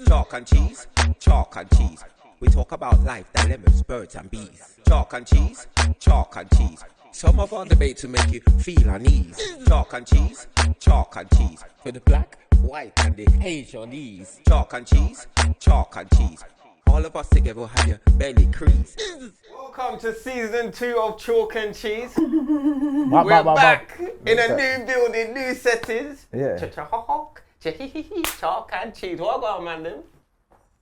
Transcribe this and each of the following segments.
Chalk and cheese, chalk and cheese. We talk about life, dilemmas, birds and bees. Chalk and cheese, chalk and cheese. Some of our debate to make you feel unease. Chalk and cheese, chalk and cheese. For the black, white and the Asianese. Chalk and cheese, chalk and cheese. All of us together will have your belly crease. Welcome to season 2 of Chalk and Cheese. We're back in a new building, new settings. Yeah. Chalk and cheese. What about man then?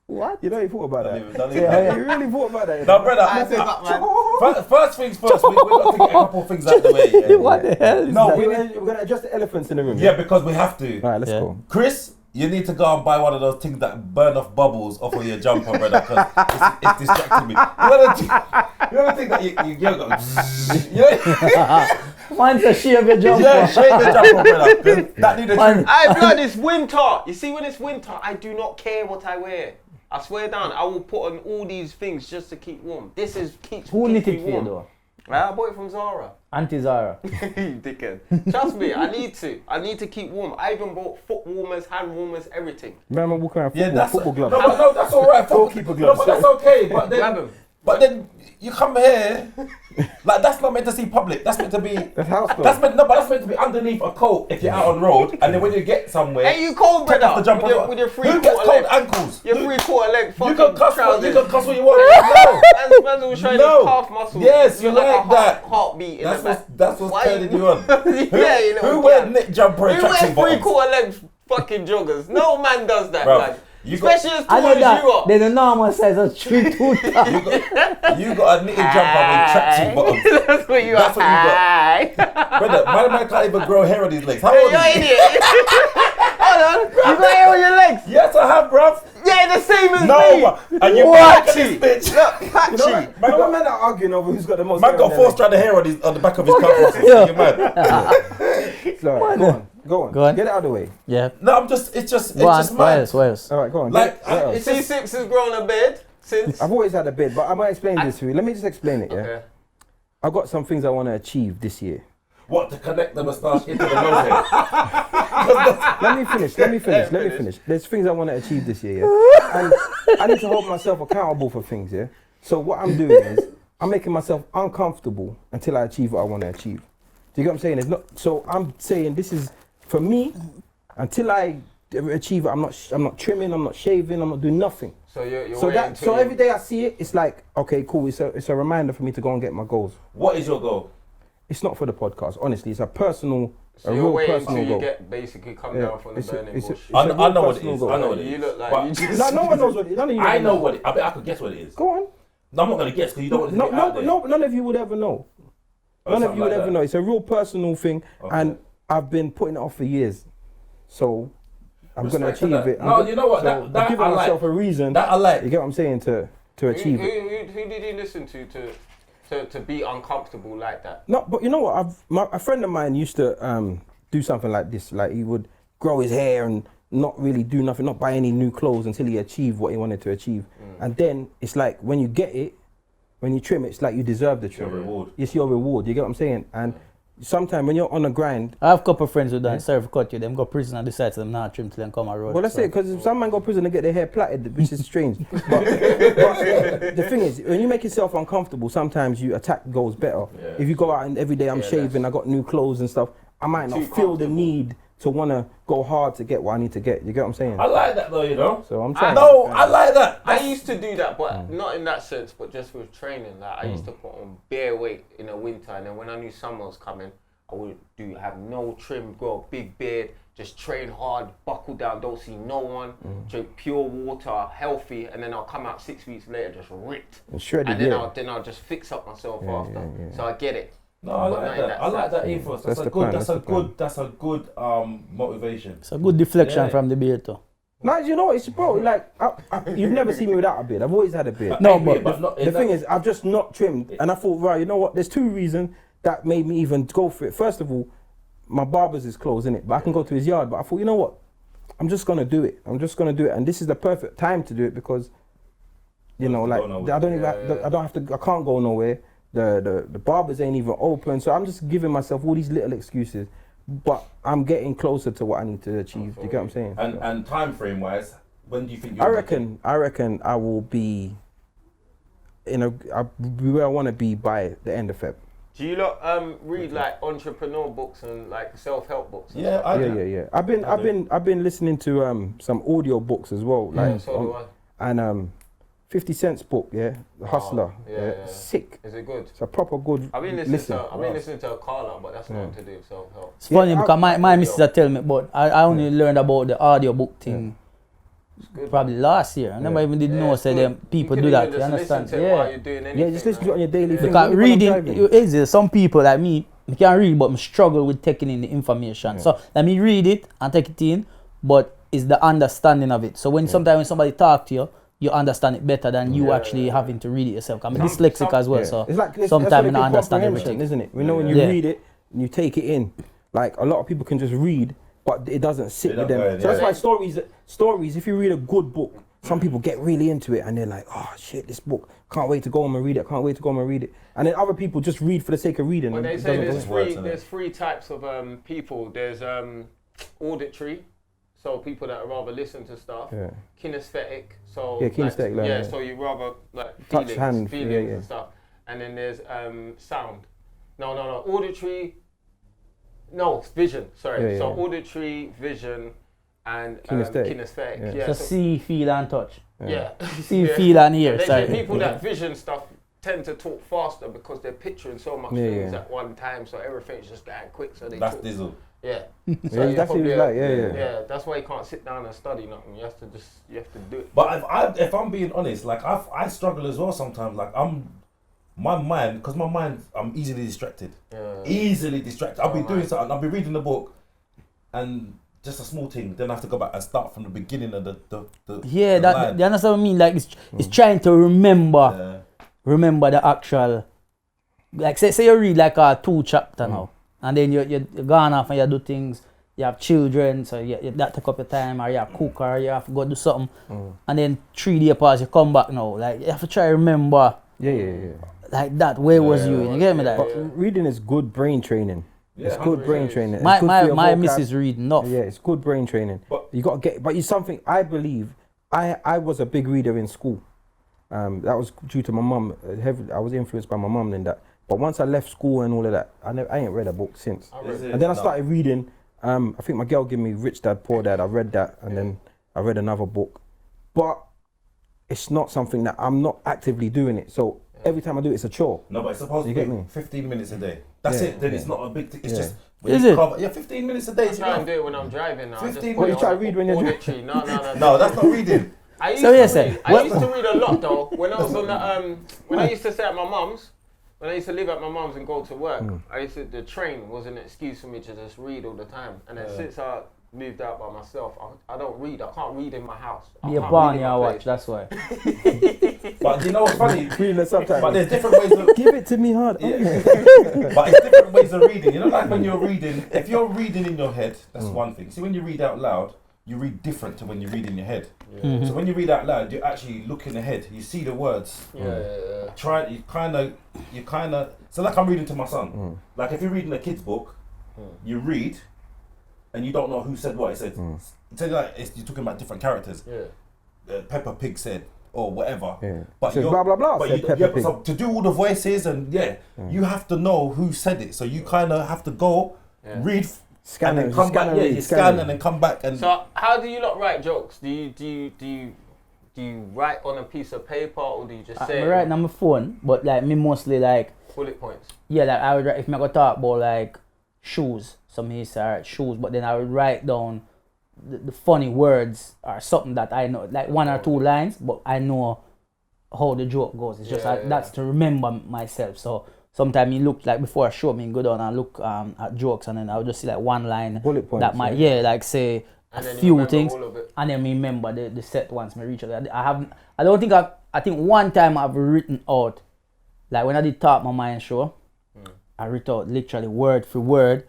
What? You know you thought about that? Yeah, you really thought about that? No, brother. First things first, we got to get a couple of things out of the way. Yeah, what the hell is that? we're going to adjust the elephants in the room. Yeah, because we have to. Alright, let's go. Chris, you need to go and buy one of those things that burn off bubbles off of your jumper, brother, because it's distracting me. You ever think that you go... Mine's a shave your jumper. Yeah, shave your jumper, brother. That need a trim. Hey, blood, it's winter. You see, when it's winter, I do not care what I wear. I swear down, I will put on all these things just to keep warm. This is keeps Who keeps knitted me for you warm. though? I bought it from Zara. Auntie Zara. You dickhead. Trust me, I need to. I need to keep warm. I even bought foot warmers, hand warmers, everything. Remember walking around football gloves. No, that's all right. Goalkeeper gloves. No, but that's okay. Grab them. But then you come here, like that's not meant to see public. That's meant to be. That's house clothes. That's meant to be underneath a coat if you're out on the road, and then when you get somewhere. Hey, you cold, take off brother? the jumper. With your Who gets three-quarter cold length. ankles? Your three-quarter length fucking You can cuss what you want. Man's all showing No. his calf muscles. Yes, You're you like a that. heartbeat in the back. That's what's Why turning you- you on. Yeah, you know. Who wears knit jumper and Who wears tracksuit bottoms? three-quarter length fucking joggers? No man does that, Bro, man. you got- Especially as I tall know as you that. are. They're the normal size of 3-2. You got a knitted jumper with tracksuit bottoms. That's what you That's are. what you got. Brother, my man can't even grow hair on his legs. How old You're an is he? idiot. Hold on. You got hair on your legs? Yes, I have, bruv. Yeah, the same as me. No, and you Patchy. bitch. Look, patchy. You know men are arguing over who's got the most. Man got 4 strand of hair on the back of his calf. Yeah. You mad? Sorry, go on. Go on. Get it out of the way. Yeah. No, it's just Go on. mad. What else? All right, go on. Like, Get it. it's just, Ceesix has grown a beard since. I've always had a bid, but I'm going to explain this to you. Let me just explain it, yeah? Okay. I've got some things I want to achieve this year. what, to connect the moustache into the nose hair? Let me finish. There's things I want to achieve this year, yeah? And I need to hold myself accountable for things, yeah? So what I'm doing is, I'm making myself uncomfortable until I achieve what I want to achieve. Do you get what I'm saying? It's not, so I'm saying this is, for me, until I achieve it, I'm not trimming, I'm not shaving, I'm not doing nothing. So you're So every day I see it, it's like, okay, cool, it's a reminder for me to go and get my goals. What is your goal? It's not for the podcast, honestly, it's a personal, So a you're real waiting personal until you goal. get basically come Yeah, down from the it's a- burning it's a- bush. it's I a real know what it personal is. goal. I know what it You is. look like But- you just. No one knows what it is. None of you I ever know what it is. I bet I could guess what it is. Go on. No, I'm not going to guess because you don't want to get out there. None of you would ever know. Or None of something you would like ever that. know. It's a real personal thing, Okay. and I've been putting it off for years. So I'm going to Respect to achieve that. it. No, you know what? So That I'm giving I like. myself a reason. That I like. You get what I'm saying? To achieve it. Who did you listen to be uncomfortable like that? No, but you know what? A friend of mine used to do something like this. Like he would grow his hair and not really do nothing, not buy any new clothes until he achieved what he wanted to achieve. And then it's like when you get it, when you trim it, it's like you deserve the trim. Your reward. It's your reward. You get what I'm saying? And sometimes when you're on a grind, I have a couple of friends who done sorry for cut you. Them go prison and decide to them not trim till them come on road. well, that's it. Because some man go prison and get their hair plaited, which is strange. but the thing is, when you make yourself uncomfortable, sometimes your attack goes better. Yeah. If you go out and every day I'm shaving, I got new clothes and stuff, I might not feel the need to want to go hard to get what I need to get. You get what I'm saying? I like that though, you know. So I'm trying. No, I like that. I used to do that, but not in that sense, but just with training. Like I used to put on bare weight in the winter, and then when I knew summer was coming, I would have no trim, grow a big beard, just train hard, buckle down, don't see no one, drink pure water, healthy, and then I'll come out 6 weeks later just ripped. And shredded, and then yeah. I'll just fix up myself Yeah, after. yeah, yeah. So I get it. No, I But like not in that. I like that ethos. That's That's a the good. plan, That's that's a the plan. good. That's a good motivation. It's a good deflection Yeah. from the beard too. No, you know, it's bro, like, you've never seen me without a beard. I've always had a beard. No, but not in The that- thing is, I've just not trimmed. And I thought, right, you know what? There's 2 reasons that made me even go for it. First of all, my barber's is closed, innit? But I can go to his yard. But I thought, you know what? I'm just going to do it. And this is the perfect time to do it because, you know, like, I don't even have to, I can't go nowhere. The barbers ain't even open. So I'm just giving myself all these little excuses. But I'm getting closer to what I need to achieve. Do you get what I'm saying? And time frame wise, When do you think? I reckon I will be where I want to be by the end of Feb. Do you lot read like entrepreneur books and like self-help books? And Yeah, stuff? Yeah. I've been listening to some audio books as well, like so do I. and 50 Cent's book, The Hustler, yeah. Sick. Is it good? It's a proper good. I've been listening to a Carla, but that's not to do with self-help. It's funny because my missus tell me, but I only learned about the audio book thing probably last year. I never even did know them people do that. You understand? Just listen to it on your daily thing. Because reading, easy. Some people like me, I can read, but I struggle with taking in the information. So let me read it and take it in, but it's the understanding of it. So sometimes when somebody talk to you, you understand it better than you actually having to read it yourself. I'm dyslexic as well, so sometimes I don't understand everything. Isn't it? We know when you read it and you take it in. Like a lot of people can just read, but it doesn't sit with them. So that's why stories. If you read a good book, some people get really into it and they're like, oh shit, this book, can't wait to go home and read it. And then other people just read for the sake of reading. Well, they say there's three types of people. There's auditory. So people that rather listen to stuff, kinesthetic. So kinesthetic. So you rather like touch, feelings and stuff. And then there's sound. No, auditory. No, vision. Sorry. So auditory, vision, and kinesthetic. So see, feel, and touch. Yeah. See, feel, and hear. Sorry. People that vision stuff tend to talk faster because they're picturing so much things at one time. So everything's just going quick. So that's Dizzle. Yeah. So that's what he's like. Yeah. That's why you can't sit down and study nothing. You have to do it. But if I'm being honest, like I struggle as well sometimes. Like I'm easily distracted. Easily distracted. I'll be doing something. I'll be reading the book, and just a small thing. Then I have to go back and start from the beginning of the line. You understand what I mean? Like it's trying to remember the actual. Like say you read like a 2 chapter now. And then you're gone off and you do things, you have children, so you that take up your time, or you have cook, or you have to go do something. And then 3 days pass, you come back now. Like, you have to try to remember. Like that, where was you? You get me that? But reading is good brain training. It's good brain training. My missus read nuff. Yeah, it's good brain training. But you got to get, but it's something, I believe, I was a big reader in school. That was due to my mum. I was influenced by my mum in that. But once I left school and all of that, I ain't read a book since. And then I started reading, I think my girl gave me Rich Dad, Poor Dad. I read that, and then I read another book. But it's not something that I'm not actively doing it. So every time I do it, it's a chore. No, but it's supposed to be 15 minutes a day. That's it. Then it's not a big thing. It's just... Is it? 15 minutes a day. I try and do it when I'm driving now. 15 minutes. You try to read when you're driving? No. No, that's not reading. I used to read a lot though. When I was on the... when I used to stay at my mum's, when I used to live at my mum's and go to work, the train was an excuse for me to just read all the time. And then since I moved out by myself, I don't read. I can't read in my house. You're born in your watch, that's why. But you know what's funny? But there's different ways of... Give it to me hard. But it's different ways of reading. You know, like when you're reading, if you're reading in your head, that's one thing. See, when you read out loud, you read different to when you read in your head. So when you read out loud, you're actually looking ahead. You see the words. You kind of. So like I'm reading to my son. Like if you're reading a kid's book, you read, and you don't know who said what. It said. So like you're talking about different characters. Peppa Pig said, or whatever. But so blah blah blah. But so to do all the voices and you have to know who said it. So you kind of have to go read. Scan and come back. You scan and then come back. And so how do you not write jokes? Do you write on a piece of paper or do you just say? I write on my phone, but like me mostly like bullet points. Yeah, like I would write if I go talk about like shoes. Some used to write shoes, but then I would write down the funny words or something that I know, like 1 or 2 lines, but I know how the joke goes. It's just that's to remember myself. So. Sometimes you look like before a show, me go down and look at jokes, and then I'll just see like 1 line bullet points, that might like say a few things, and then me remember the set once me reach it. I think one time I've written out, like when I did Talk My Mind show, I wrote out literally word for word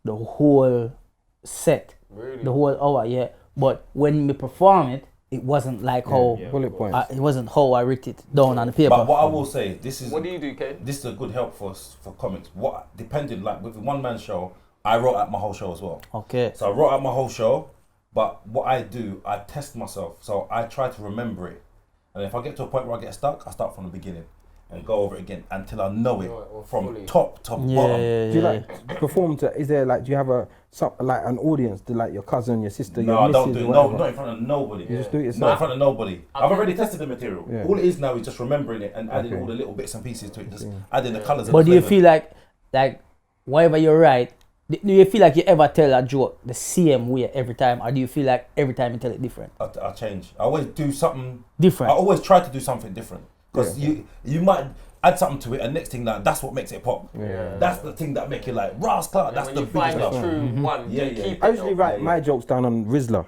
the whole set, the whole hour, But when we perform it, it wasn't like how bullet points. It wasn't how I wrote it down on the paper. But what I will say, this is what do you do, Kane? This is a good help for comics. Depending, like with the one man show, I wrote out my whole show as well. Okay. So I wrote out my whole show, But what I do, I test myself. So I try to remember it. And if I get to a point where I get stuck, I start from the beginning and go over it again until I know it from top to bottom. Do you like perform to? Is there like? Do you have like an audience? To like your cousin, your sister, your No, I missus, don't do it. or No, whatever? not in front of nobody. You just do it yourself. Not in front of nobody. I've already tested the material. Yeah. All it is now is just remembering it and adding all the little bits and pieces to it. Just adding the colours. But do you feel like whatever you write, do you feel like you ever tell a joke the same way every time, or do you feel like every time you tell it different? I change. I always do something different. I always try to do something different because you might add something to it, and next thing that's what makes it pop. Yeah. That's the thing that make it like Ras Clark. That's the biggest the stuff. true one. Yeah, you yeah. keep it I usually though. write my jokes down on Rizzler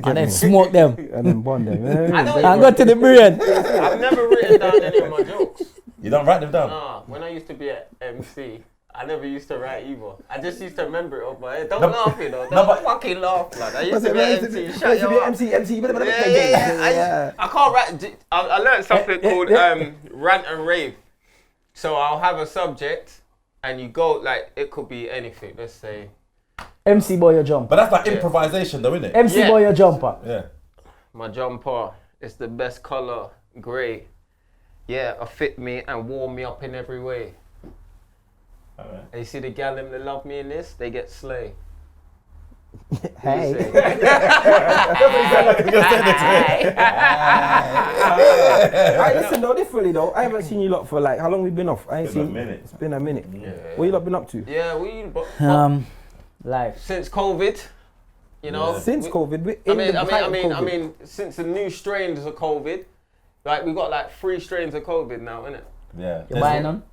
And then smoke them and then bond them. I don't and go to the brain. I've never written down any of my jokes. You don't write them down. Nah, when I used to be at MC, I never used to write either. I just used to remember it off my head. Don't laugh, you know. Don't fucking laugh, man. I used to be at MC. Shut your mouth. Yeah. I can't write. I learned something called rant and rave. So I'll have a subject, and you go like it could be anything. Let's say MC boy your jumper. But that's like improvisation, though, isn't it? MC boy your jumper. Yeah. my jumper is the best color, grey. Yeah, it fit me and warm me up in every way. Alright. And you see the gal them that love me in this, they get slay. Hey. Alright, listen though, differently though. I haven't seen you lot for like, how long we been off? I ain't It's been seen a minute. It's been a minute. Yeah. What you lot been up to? Yeah, we. But Life. since COVID, you know. Since COVID, we I mean, since the new strains of COVID, like we got like 3 strains of COVID now, innit? Yeah. You buying them?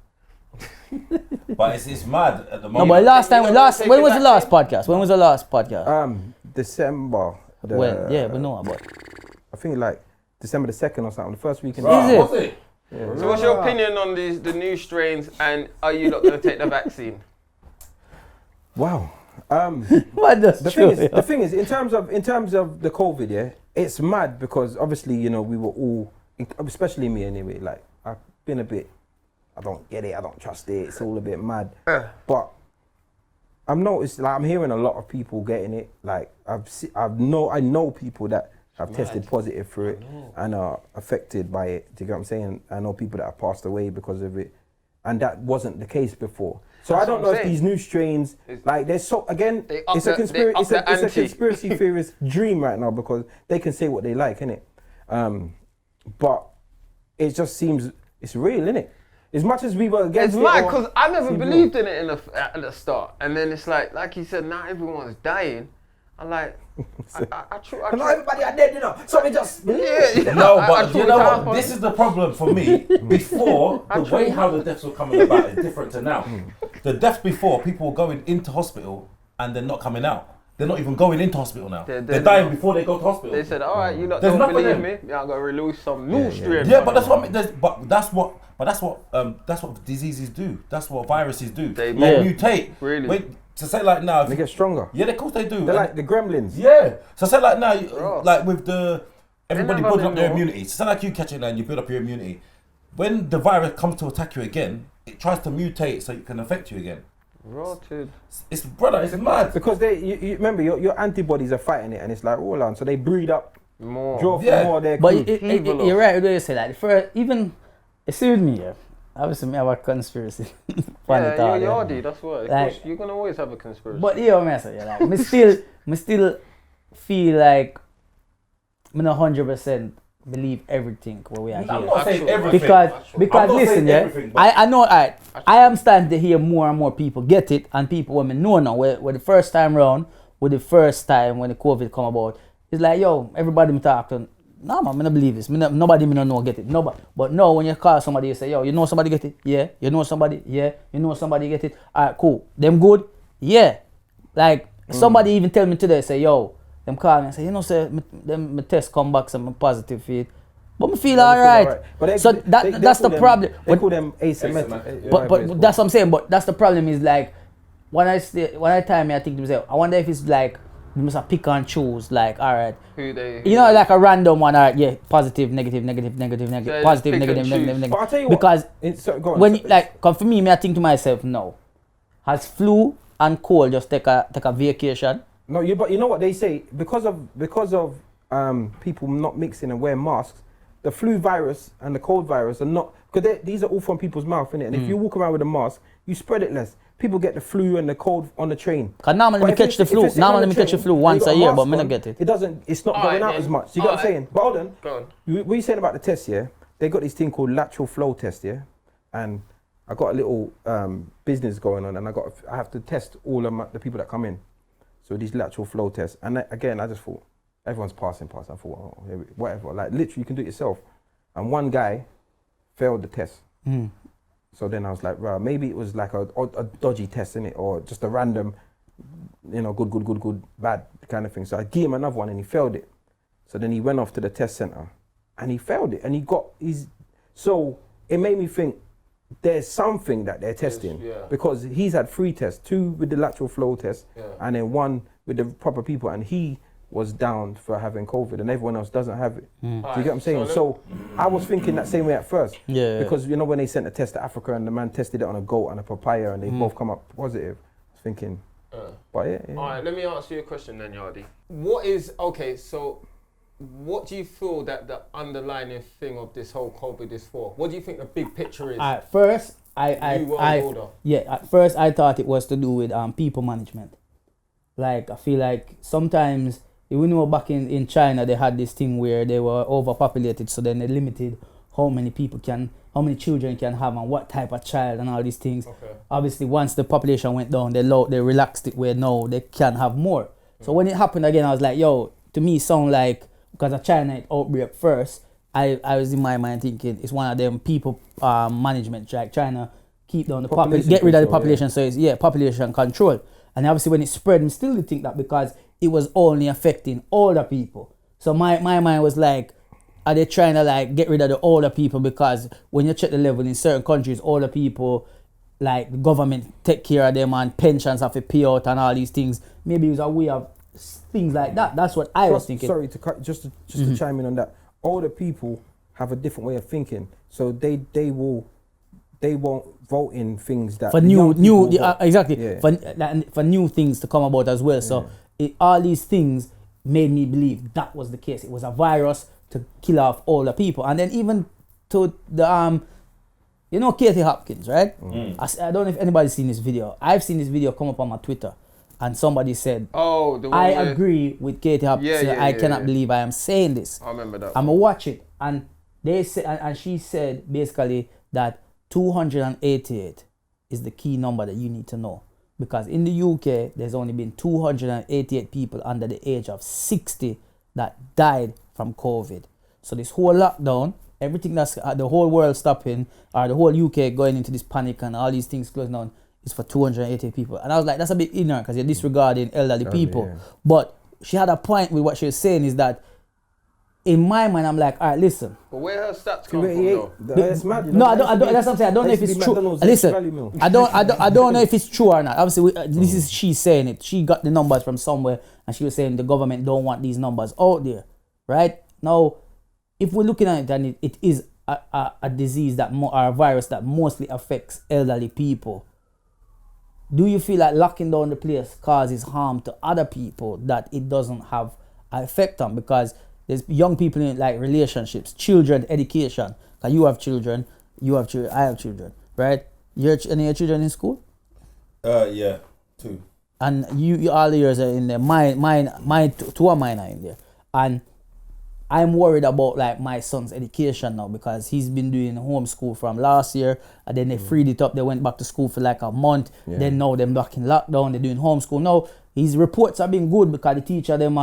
But it's mad at the No, moment. but last time, You know, when was the take it last back. podcast? When was the last podcast? December. When? Yeah, we know about. I think like December the 2nd or something, the first weekend. Is it? Was it? So what's your opinion on the new strains, and are you not going to take the vaccine? Wow. What the The thing is, in terms of the COVID, yeah, it's mad because obviously, you know, we were all, especially me anyway, like I've been a bit, I don't get it, I don't trust it, it's all a bit mad. But I've noticed, like I'm hearing a lot of people getting it. Like I know people that have tested positive for it and are affected by it. Do you get what I'm saying? I know people that have passed away because of it, and that wasn't the case before. So I don't know if these new strains, like there's so again, it's a conspiracy theorist dream right now because they can say what they like, innit? But it just seems it's real, innit? As much as we were against It's it. mad because I never believed in it at the start, and then it's like you said, now everyone's dying. I'm like, I Not everybody are dead, you know. So we just yeah. No, I but you truly know can't what? This is the problem for me. Before, the way how the deaths were coming about is different to now. The deaths before, people were going into hospital and they're not coming out. They're not even going into hospital now. They're dying before they go to hospital. They said, all right, you lot There's don't enough of believe them. me. Yeah, I'm gonna release some new strain. Yeah, but that's what I mean. That's what diseases do. That's what viruses do. They mutate. Really? Wait, to say like now, they get stronger. Yeah, of course they do. They're like the gremlins. Yeah. So say like now, like with everybody never building up been their more. immunity. So say like you catch it now and you build up your immunity. When the virus comes to attack you again, it tries to mutate so it can affect you again. Rotted. It's mad. Because you remember your antibodies are fighting it, and it's like all on. So they breed up More. draw from more of their But crew. you're right when you say that. For even, excuse me, yeah. Obviously, me have a conspiracy. Yeah, you're Yardie, that's why. Like, You're gonna always have a conspiracy. But yeah, I say, like, me still feel like me not 100% believe everything what we are I'm here. not saying everything. Because I'm not listen, saying yeah, everything, but- I know, I am starting to hear more and more people get it, and people when me know now, where the first time round, with the first time when the COVID come about, it's like, yo, everybody me talk to, nah man, I don't believe this. Nobody me don't know get it. Nobody. But no, when you call somebody, you say, yo, you know somebody get it? Yeah. You know somebody? Yeah. You know somebody get it? Alright, cool. Them good? Yeah. Like, somebody even tell me today, say, yo, them call me and say, you know, say, my test come back, some positive feed. But me feel alright. So that's the problem. They call them asymmetric. But that's what I'm saying. But that's the problem is like, when I time me, I think to myself, I wonder if it's like, you must pick and choose, like, alright. Who they? You know, like a random one, alright, yeah, positive, negative, positive, So positive, pick and negative, choose. negative. But I'll tell you what, Because go on, when you, like, cause for me, I think to myself, no. Has flu and cold just take a vacation? No, but you know what they say, because of people not mixing and wearing masks, the flu virus and the cold virus are not, because these are all from people's mouth, innit? And if you walk around with a mask, you spread it less. People get the flu and the cold on the train. Cause normally me catch the flu. Normally me catch the flu once a year, but me not get it. It's not going out as much. You get what I'm saying? But hold on. Go on. What are you saying about the test, yeah? They got this thing called lateral flow test, yeah? And I got a little business going on, and I have to test all of the people that come in. So these lateral flow tests. And again, I just thought, everyone's passing. I thought, oh, whatever. Like, literally, you can do it yourself. And one guy failed the test. So then I was like, right, maybe it was like a dodgy test, innit? Or just a random, good, bad kind of thing. So I gave him another one and he failed it. So then he went off to the test center and he failed it. And so it made me think there's something that they're testing. Because he's had 3 tests, 2 with the lateral flow test and then 1 with the proper people. And he was down for having COVID and everyone else doesn't have it. Do you get what I'm saying? So I was thinking that same way at first. Because when they sent a test to Africa and the man tested it on a goat and a papaya and they both come up positive, I was thinking, but yeah. Alright, let me ask you a question then, Yardie. What do you feel that the underlying thing of this whole COVID is for? What do you think the big picture is? At first, at first I thought it was to do with people management. Like, I feel like sometimes, back in China, they had this thing where they were overpopulated, so then they limited how many children can have and what type of child and all these things. Obviously, once the population went down, they relaxed it where now they can have more. So when it happened again, I was like, yo, to me, sound like, because of China outbreak first, I was in my mind thinking it's one of them people management, like China keep down the population, get rid of the population, so it's population control. And obviously when it spread, I still did think that because it was only affecting older people. So my mind was like, are they trying to like get rid of the older people? Because when you check the level in certain countries, older people, like the government take care of them and pensions have to pay out and all these things. Maybe it was a way of things like that. That's what I was thinking. Sorry to cut, just to chime in on that. Older people have a different way of thinking. So they won't vote in things that for for new things to come about as well. So all these things made me believe that was the case. It was a virus to kill off older people, and then even to the Katie Hopkins, right? I don't know if anybody's seen this video. I've seen this video come up on my Twitter, and somebody said, I agree with Katie Hopkins. I cannot believe I am saying this. I remember that. I'm gonna watch it, and they said, and she said basically that 288 is the key number that you need to know, because in the UK there's only been 288 people under the age of 60 that died from COVID. So this whole lockdown, everything that's the whole world stopping, or the whole UK going into this panic and all these things closing down, is for 288 people. And I was like, that's a bit ignorant because you're disregarding elderly people. Yeah. But she had a point with what she was saying, is that in my mind, I'm like, all right, listen. But where her stats come from, though? That's mad. No, I don't. That's what I'm saying. I don't know if it's true. Listen, I don't know if it's true or not. Obviously, this is she saying it. She got the numbers from somewhere, and she was saying the government don't want these numbers out there, right? Now, if we're looking at it, and it is a disease or a virus that mostly affects elderly people, do you feel like locking down the place causes harm to other people that it doesn't have an effect on? Because there's young people in like relationships, children, education. Cause you have children, I have children, right? Any of your children in school? Yeah, 2. And you all yours are in there. Mine, 2 of mine are in there. And I'm worried about like my son's education now, because he's been doing homeschool from last year, and then they freed it up. They went back to school for like a month. Yeah. Then now they're back in lockdown. They're doing homeschool now. His reports have been good because the teacher them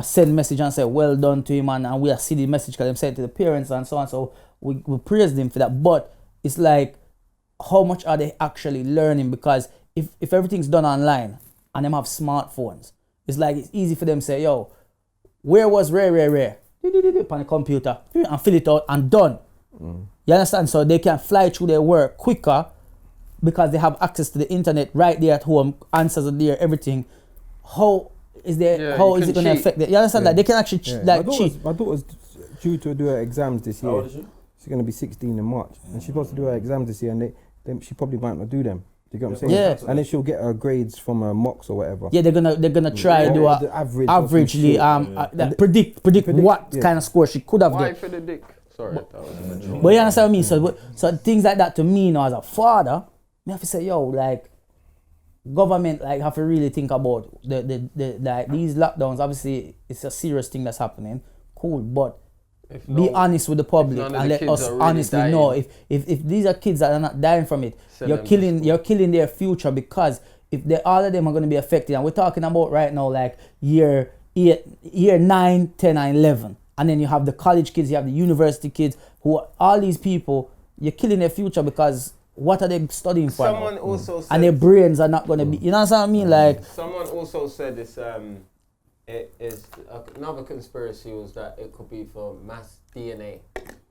send message and say well done to him, and we see the message because them sent to the parents and so on. So we praise them for that. But it's like, how much are they actually learning? Because if everything's done online and them have smartphones, it's like it's easy for them to say, yo, where was rare? On the computer and fill it out and done. You understand? So they can fly through their work quicker because they have access to the internet right there at home. Answers are there, everything. How is it going to affect them? You understand that they can actually cheat? My daughter's due to do her exams this year. She's going to be 16 in March, and she's supposed to do her exams this year, and she probably might not do them. you get what I'm saying? Yeah. And then she'll get her grades from her mocks or whatever. Yeah, they're gonna try to do the average or some averagely shit. predict what kind of score she could have Why get. for the dick? Sorry, that was a joke. But you understand what I mean? So things like that to me now as a father, me have to say, yo, like government like have to really think about the like these lockdowns. Obviously, it's a serious thing that's happening. Cool, but be honest with the public and let us honestly know if these are kids that are not dying from it, you're killing their future, because if all of them are going to be affected, and we're talking about right now like year 9, 10 and 11, and then you have the college kids, you have the university kids, who are, all these people, you're killing their future, because what are they studying for? Someone also said, and their brains are not going to be, you know what I mean? Like someone also said this. It is another conspiracy was that it could be for mass DNA.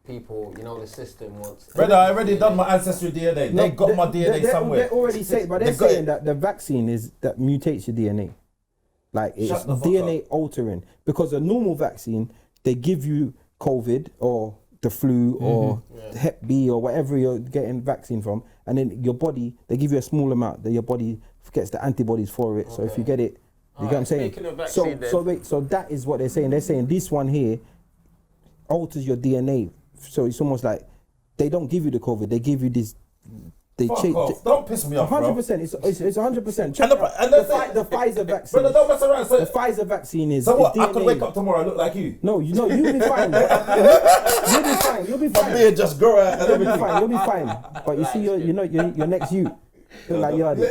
People, you know, the system wants. Brother, I already done my ancestry DNA. They got my DNA somewhere. They already say, but they're saying that the vaccine is that mutates your DNA, like it's DNA altering. Because a normal vaccine, they give you COVID or the flu or Hep B or whatever you're getting vaccine from, and then your body, they give you a small amount that your body gets the antibodies for it. So if you get it. You get what I'm saying? So that is what they're saying. They're saying this one here alters your DNA. So it's almost like they don't give you the COVID. They give you this. They change. Don't piss me off, bro. 100%. It's 100%. The Pfizer vaccine. Brother, don't mess around. The Pfizer vaccine is. So what? DNA. I could wake up tomorrow and look like you. No, you'll be fine. You'll be fine. My beard just grow out. You'll be fine. You'll be fine. But you see, your next you. Look like Yardie.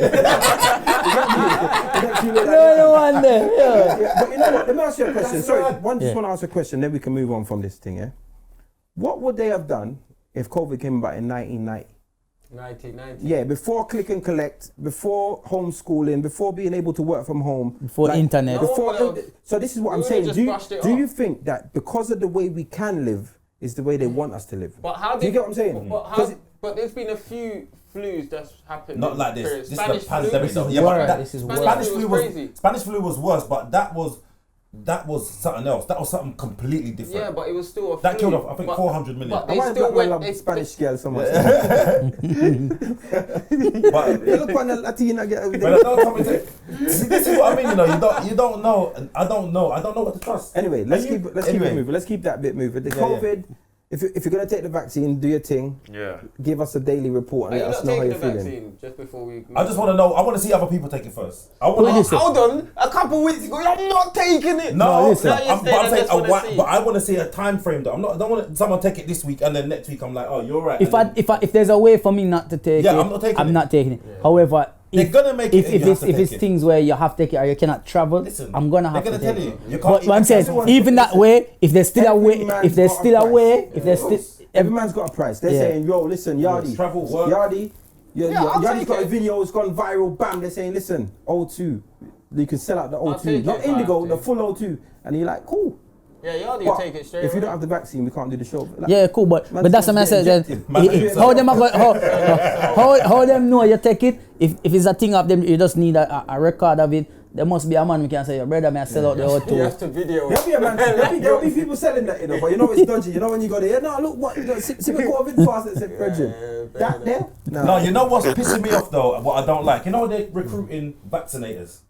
But you know what? Let me ask you a question. Sorry, just want to ask a question, then we can move on from this thing, yeah? What would they have done if COVID came about in 1990? 1990? Yeah, before click and collect, before homeschooling, before being able to work from home. Before internet. So this is what I'm saying. Do you think that because of the way we can live is the way they want us to live? But how do you get what I'm saying? But there's been a few flus that's happened. Not like this. This Spanish is the pandemic. Spanish flu was worse, but that was something else. That was something completely different. Yeah, but it was still a flu. That killed off, I think, 400 million. But they still went. Spanish girl so much. But look on the Latina girl. This is what I mean. You don't know. I don't know what to trust. Anyway, let's keep it moving. Let's keep that bit moving. The COVID. If you're gonna take the vaccine, do your thing. Yeah. Give us a daily report and let us know how you're feeling. Vaccine just before we. I just want to know. I want to see other people take it first. Hold on. A couple of weeks ago, I'm not taking it. No, listen. But I want to see a time frame though. I don't want someone take it this week and then next week I'm like, oh, you're right. If there's a way for me not to take it, I'm not taking it. Yeah. However, they're gonna make it. If it's things where you have to take it or you cannot travel, listen, I'm gonna have to take it. You can't. But what I'm saying, even that way, if there's still a way, every man's got a price. They're saying, yo, listen, Yardie, travel, work. Yardie's got a video, it's gone viral, bam. They're saying, listen, O2, you can sell out the O2, not Indigo, the full O2, and you're like, cool. Yeah, Yardie take it straight. If you don't have the vaccine, we can't do the show. Yeah, cool, but that's what I said. How them know you take it? If it's a thing of them, you just need a record of it. There must be a man who can say, your brother may sell out the O2. You have to video. There'll be people selling that, but you know it's dodgy. You know when you go there, no, look what, see the COVID fast that said Virgin. That there? No, you know what's pissing me off though, what I don't like? You know they're recruiting vaccinators.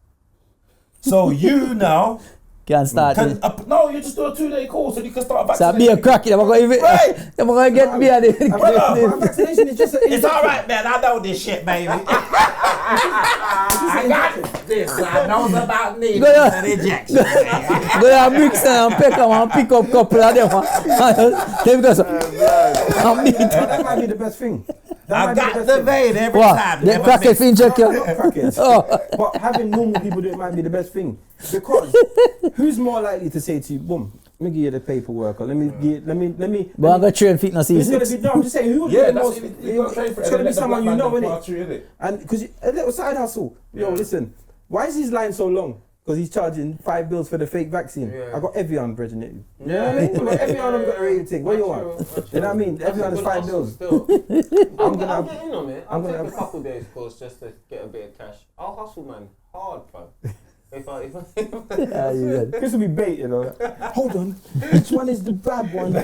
So you now... Can't start no, you just do a 2-day course and you can start So vaccinating. be a crack, I'm going to get me at it. Vaccination is just it's alright, man, I know this shit, baby. I got this, I know about needles and injections. Go to Brixton and Peckham and pick up a couple of them. That might be the best thing. I got the vein every time. The crackhead thing check you. But having normal people do it might be the best thing. Because who's more likely to say to you, boom, let me give you the paperwork, or let me. But I'm going to train fitness Ceesix. No, I'm just saying, who would be the most? It's going to be someone you know, innit? And because a little side hustle. Yo, listen, why is his line so long? Because he's charging $5 for the fake vaccine. I got Evian, Bridget. You know what I mean? Evian, I've got a rating thing. What do you want? You know what I mean? Evian is $5. I'm gonna get in on it. I'll take a couple days course just to get a bit of cash. I'll hustle, man. Hard, fam. Yeah, yeah. Chris will be bait, you know. Hold on, which one is the bad one?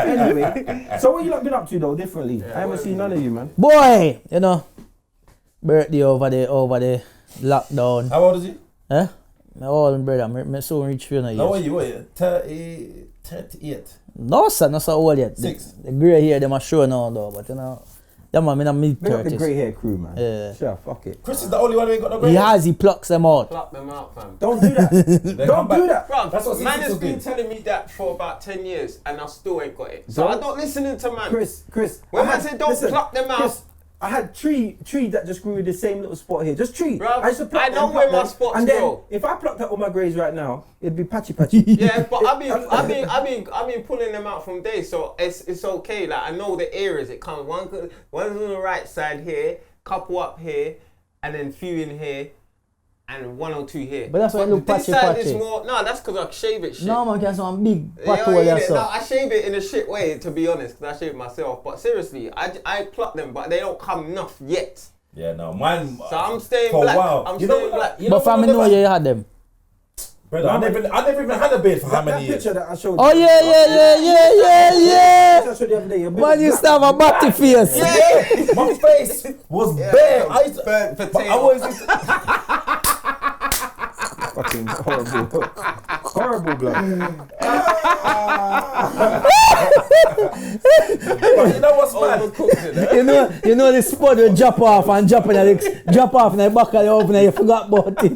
Anyway, so what you lot been up to though, differently? I haven't seen none of you, man. Boy, you know, birthday over the lockdown. How old is he? Eh? My old brother, my son reach 3 years. How old are you? What are you? 38. No, sir, not so old yet. 6. The grey hair, them are sure now though, but you know, yeah man, I'm in Big up the mid-30s. grey hair crew, man. Yeah. Sure, fuck it. Chris is the only one who ain't got no grey hair. He plucks them out. Pluck them out, fam. Don't do that. They Don't come do back. that. Bruv, That's what man Ceesix has will been do. telling me that for about 10 years and I still ain't got it. So Don't- I'm not listening to man. Chris. When man said don't pluck them out. Chris, I had tree that just grew in the same little spot here. Just tree. Bruv, I used to pluck I them, know pluck where my them, spots and then grow. if I plucked out all my greys right now, it'd be patchy. Yeah, but I've been pulling them out from days, so it's okay. Like I know the areas it comes. One's on the right side here, couple up here, and then few in here, and 1 or 2 here. But that's why it look this patchy, side patchy. is more. No, that's because I shave it shit. No man, can some big Yeah, patrol yeah, there, no, so. I shave it in a shit way, to be honest, because I shave it myself. But seriously, I pluck them, but they don't come enough yet. Yeah, no, mine. So I'm staying for black. a while. I'm You know staying what, black. you know But fam, I what know you had them. Brother, I never even had a beard for how That many years? picture that I showed Oh you. yeah. I showed you the other day, you're Man, you black. still have a batty face. Yeah, my face was bare. I used to, Burnt but potato. I always used to, Fucking horrible. Horrible, blood. but you know what's mad? You know the spot will drop off and drop in the back of the oven and you forgot about it.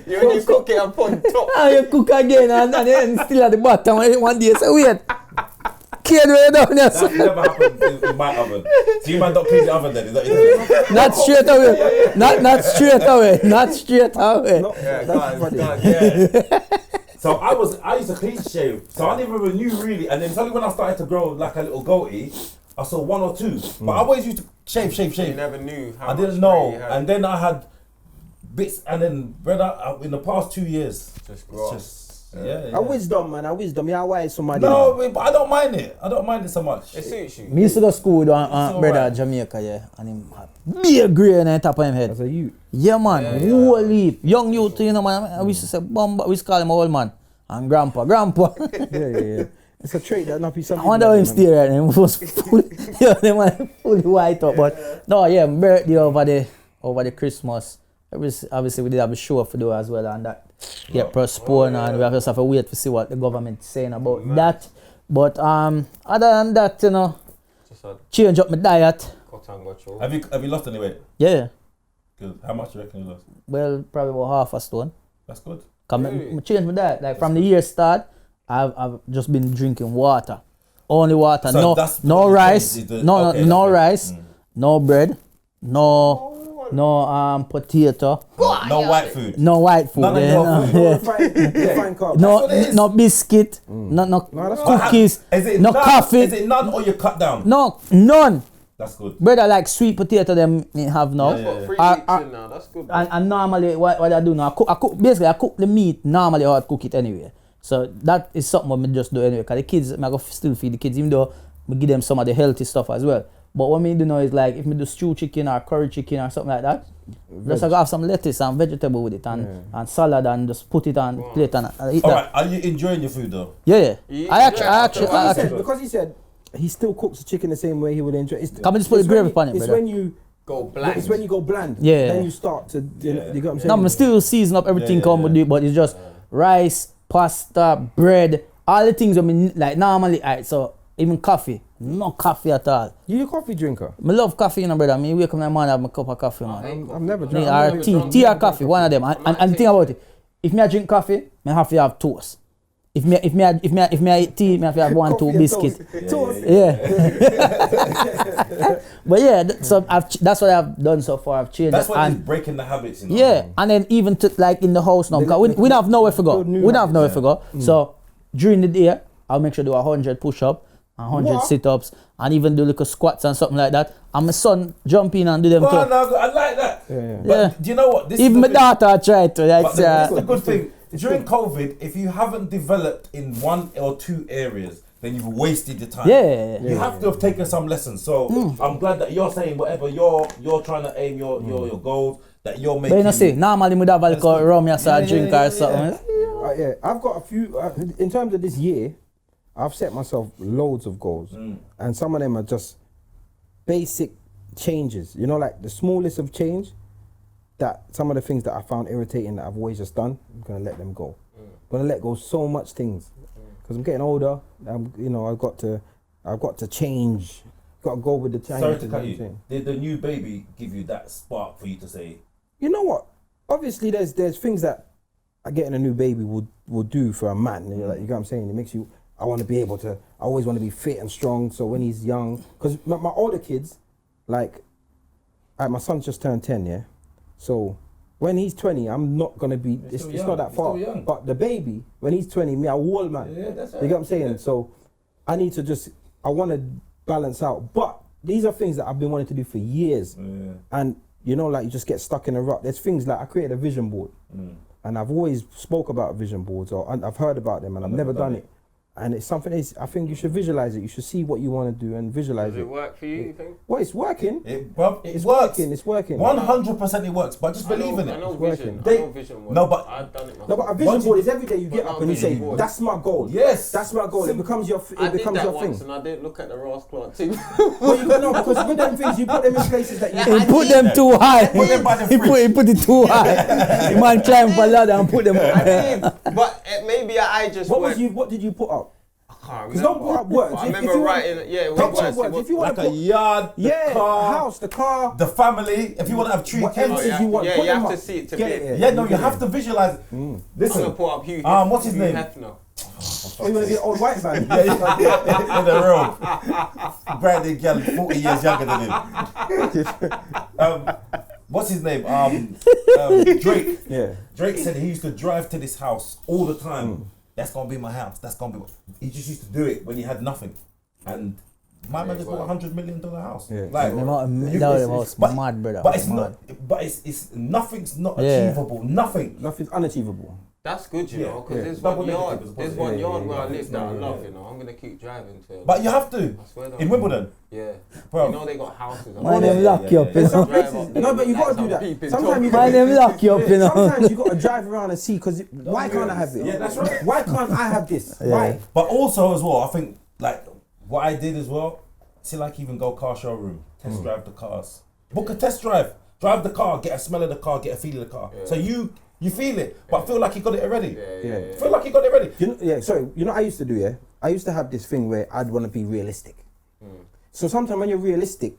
You only cook it up on top. And you cook again and then still at the bottom. One day say wait. Kid way down there. That never happened in my oven. So you man don't clean the oven then? Is that it? Not straight away. Not straight away. Not straight away. No, that's funny. Yeah. So I used to clean shave. So I never even knew really. And then it's only when I started to grow like a little goatee, I saw 1 or 2. But I always used to shave. You never knew how I didn't much know. spray you had. And then I had bits. And then, brother, in the past 2 years, Just grow up. yeah. A wisdom, man. A wisdom. Yeah, why somebody? No, but I don't mind it. I don't mind it so much. It suits you. Me used to go to school with one all brother right. in Jamaica, yeah, and him had big grey on the top of him head. As a youth. Yeah, man, whole heap. Young youth, you know, man. We used to say, Bumba, we used to call him old man. And grandpa. Yeah. It's a trait that not be something. I wonder how him stay right now. He was fully, yeah, them man fully white up. But no, yeah, birthday over the Christmas. Obviously we did have a show for do as well, and that get postponed, and we have just have to wait to see what the government is saying about that. But other than that, you know, Just a change up my diet. cut and go through. Have you lost any weight? Yeah, Good. How much do you reckon you lost? well, probably about half a stone. That's good. Cause I change my diet. Like from the year start, I've just been drinking water, only water. So No, that's no what you rice, changed, is the- no okay, no okay. rice, no bread, no potato, No white food. no white food. None of yeah, your no, food. yeah. Fine carbs. No, what it is. no biscuit, no that's cookies, Is it no none, coffee, Is it none or you cut down? no none. That's good. Brother, like sweet potato them me have now. I've got 3 I- weeks I- in now. That's good. And normally what I do now, I cook the meat normally I cook it anyway. So that is something I just do anyway. Cause the kids, I go still feed the kids, even though I give them some of the healthy stuff as well. But what me do now is like if me do stew chicken or curry chicken or something like that, just I go have some lettuce and vegetable with it and salad and just put it on plate and eat that. Alright, are you enjoying your food though? Yeah. You- I actually Because he said he still cooks the chicken the same way he would enjoy. It's, Come and just put it's the gravy when on it, It's brother. when you Go blank. It's when you go bland. Yeah. Then you start to. You know what I'm saying? No, I'm still season up everything come with it, but it's just rice, pasta, bread, all the things I mean like normally. Alright, so even coffee, no coffee at all. You a coffee drinker? I love coffee, you know, brother. Me wake up in the morning, have my cup of coffee, man. I've never Me drunk. or tea or coffee, one of them. And think about it. If me I drink coffee, me have to have toast. If me I eat tea, me have to have 1, 2 Coffee and biscuit. toast. Yeah. But yeah, so that's what I've done so far. I've changed. That's it. what is And breaking the habits. You know? yeah, and then even to like in the house now, because we don't have nowhere to go. We don't have nowhere to go. So during the day, I'll make sure to do 100 push-up, 100 What? sit-ups, and even do little squats and something like that. And my son jump in and do them Oh, too. no, I like that. Yeah. But Yeah. do you know what? This Even is my the thing. daughter tried to. Like, But this is the good thing. During COVID, if you haven't developed in 1 or 2 areas, then you've wasted your time. Yeah. You have to have taken some lessons. So I'm glad that you're saying whatever you're trying to aim your goals, that you're making. But you know, see, normally we'd have a little rum, you start drink or something. Yeah, I've got a few, in terms of this year, I've set myself loads of goals. And some of them are just basic changes. You know, like the smallest of change, that some of the things that I found irritating that I've always just done, I'm going to let them go. I'm going to let go so much things. Because I'm getting older, I've got to change. Got to go with the change. Sorry to cut you. Did the new baby give you that spark for you to say? You know what? Obviously, there's things that getting a new baby will do for a man. You know what I'm saying? It makes you. I always want to be fit and strong. So when he's young, because my older kids, like my son's just turned 10, yeah. So when he's 20, I'm not gonna be. It's not that far. But the baby, when he's 20, me, I wall man. Yeah, that's right. You get what I'm saying? Yeah. So I need to I want to balance out. But these are things that I've been wanting to do for years. Yeah. And you know, like you just get stuck in a rut. There's things like I created a vision board, and I've always spoke about vision boards, or I've heard about them, and I've never done it. And it's something I think you should visualize it. You should see what you want to do and visualize it. Does it work for you think? Well, it's working. It's works. It's working. 100% it works, but just believe in it. I know It's vision. working. I know vision works. No, but I've done it myself. No, but a vision board is every day you get But up and you say, board. that's my goal. Yes. That's my goal. It becomes your I did that your once thing. and I didn't look at the Ross Clark team. Well, you know, because with them things, you put them in places that you He put them too high. Put them by the He put it too high. The man climbed up a ladder and put them I did, but maybe I just What did you put up? I can't Because don't put up words. I remember writing, Don't put up words. If you want Like to a yard, the car, house, the car, the family. If you want to have 3 whatever kids, it is you want, yeah, put you them have up. to see it to Get get it. yeah, no, you have to visualize it. I'm Listen, gonna put up Hugh. what's his name? Hefner. Oh, you want to be an old white man? Yeah, in the room. Brandon Gallen, 40 years younger than him. What's his name? Drake. Yeah. Drake said he used to drive to this house all the time. That's gonna be my house. That's gonna be. He just used to do it when he had nothing, and my man just bought $100 million house. Yeah. Like, mad, brother. but it's not. But it's nothing's not achievable. Nothing. Nothing's unachievable. That's good, you know, because there's Double one yard. negative is There's positive. one yard where I live that I yeah, love. You know, I'm gonna keep driving to. But you have to. I swear In Wimbledon. Yeah. Bro. You know they got houses. Man, them lock you up, you There's some know. places. No, but you gotta do that. Sometimes you Man, them lock you up, you know. Sometimes you gotta drive around and see, because why can't I have it? Yeah, that's right. Why can't I have this? Why? But also as well, I think like what I did as well. See, like even go car showroom, test drive the cars, book a test drive the car, get a smell of the car, get a feel of the car. So you feel it, but feel like you got it already. Yeah. Feel like you got it ready. You know, you know what I used to do, yeah? I used to have this thing where I'd want to be realistic. So sometimes when you're realistic,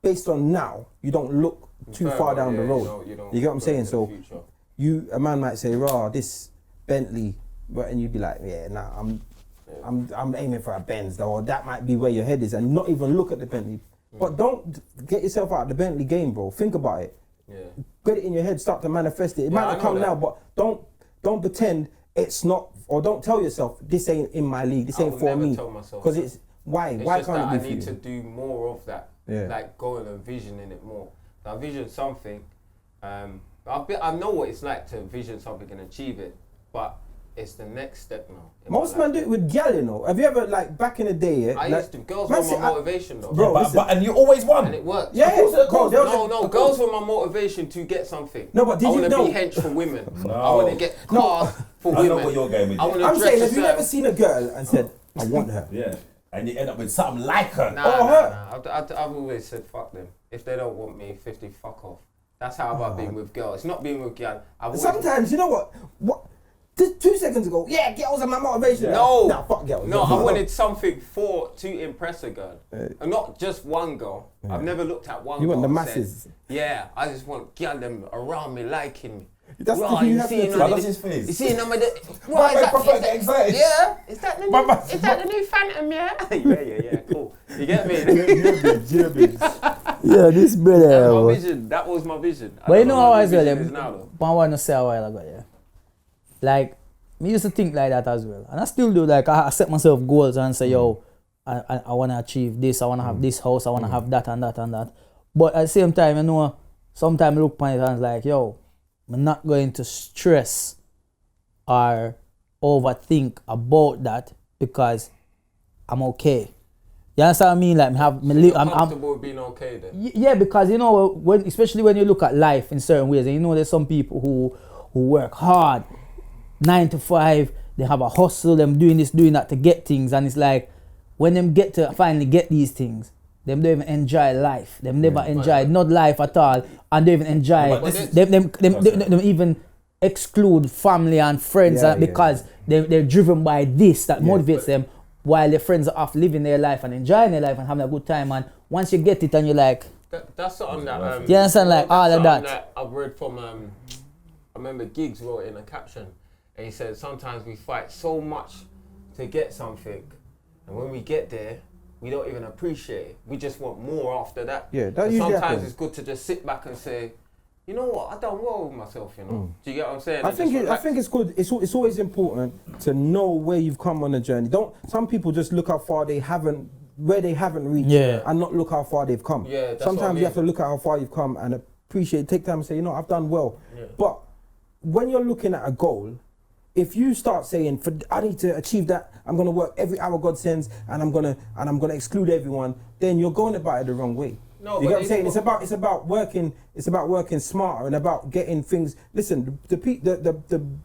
based on now, you don't look too far down the road. You get what I'm saying? So a man might say, "Raw, this Bentley," and you'd be like, "Yeah, nah, I'm aiming for a Benz," though, or that might be where your head is, and not even look at the Bentley. But don't get yourself out of the Bentley game, bro. Think about it. Yeah. Get it in your head, start to manifest it. It might not come now, but don't pretend it's not, or don't tell yourself this ain't in my league, this ain't for me. Because it's why It's can't it be I need for to you? do more of that. Yeah. Like going and visioning it more. I vision something. I know what it's like to vision something and achieve it, but it's the next step now. Most men do it with gal, you know. Have you ever, like, back in the day, yeah? I used to. Girls man were my say, motivation though. Bro, But and you always won. And it worked. Yeah, Girls were my motivation to get something. No, but did I you want to know? be hench for women. No. I want to get cars for I women. know what your game is. I want to I'm dress saying, a have you certain- ever seen a girl and said, I want her? Yeah. And you end up with something like her. Nah. I've always said fuck them. If they don't want me, 50, fuck off. That's how I've been with girls. It's not being with girls. Sometimes, you know what? 2 seconds ago, yeah, girls are my motivation. Yeah. No. Nah, fuck girls. No, I wanted something to impress a girl. And not just one girl. I've never looked at one You girl. want the and masses. said, yeah, I just want girl them around me liking me. That's the Raw, thing you you have see to none of That's the- his face. You see none of the... My man proper get excited. Yeah? Is that the new, My- is that the new Phantom, yeah? yeah, cool. You get me? Yeah, this brother. That's my bro. vision. That was my vision. But you know how I was well, is now, though. one want to say a while ago, yeah. Like, me used to think like that as well. And I still do, like, I set myself goals and say, yo, I want to achieve this, I want to have this house, I want to have that and that and that. But at the same time, you know, sometimes I look upon it and it's like, yo, I'm not going to stress or overthink about that because I'm okay. You understand what I mean? Like, I'm comfortable with being okay then. Yeah, because you know, especially when you look at life in certain ways, and you know, there's some people who work hard, 9 to 5. They have a hustle. Them doing this, doing that to get things, and it's like when them get to finally get these things, them don't even enjoy life. Them never enjoy not life at all, and they even enjoy. Them even exclude family and friends because they're driven by this that motivates them, while their friends are off living their life and enjoying their life and having a good time. And once you get it and you're like, that's something that you understand, like all of that. I've read from I remember Giggs wrote in a caption, and he said sometimes we fight so much to get something, and when we get there, we don't even appreciate it. We just want more after that. Yeah, that sometimes it's good to just sit back and say, you know what, I done well with myself, you know. Do you get what I'm saying? I think it's good. It's always important to know where you've come on a journey. Some people just look how far where they haven't reached, and not look how far they've come. Yeah, that's sometimes you have to look at how far you've come and appreciate. Take time and say, you know, I've done well. Yeah. But when you're looking at a goal, if you start saying, I need to achieve that, I'm gonna work every hour God sends, and I'm gonna exclude everyone, then you're going about it the wrong way. No, you get what I'm saying? It's about working. It's about working smarter and about getting things. Listen, the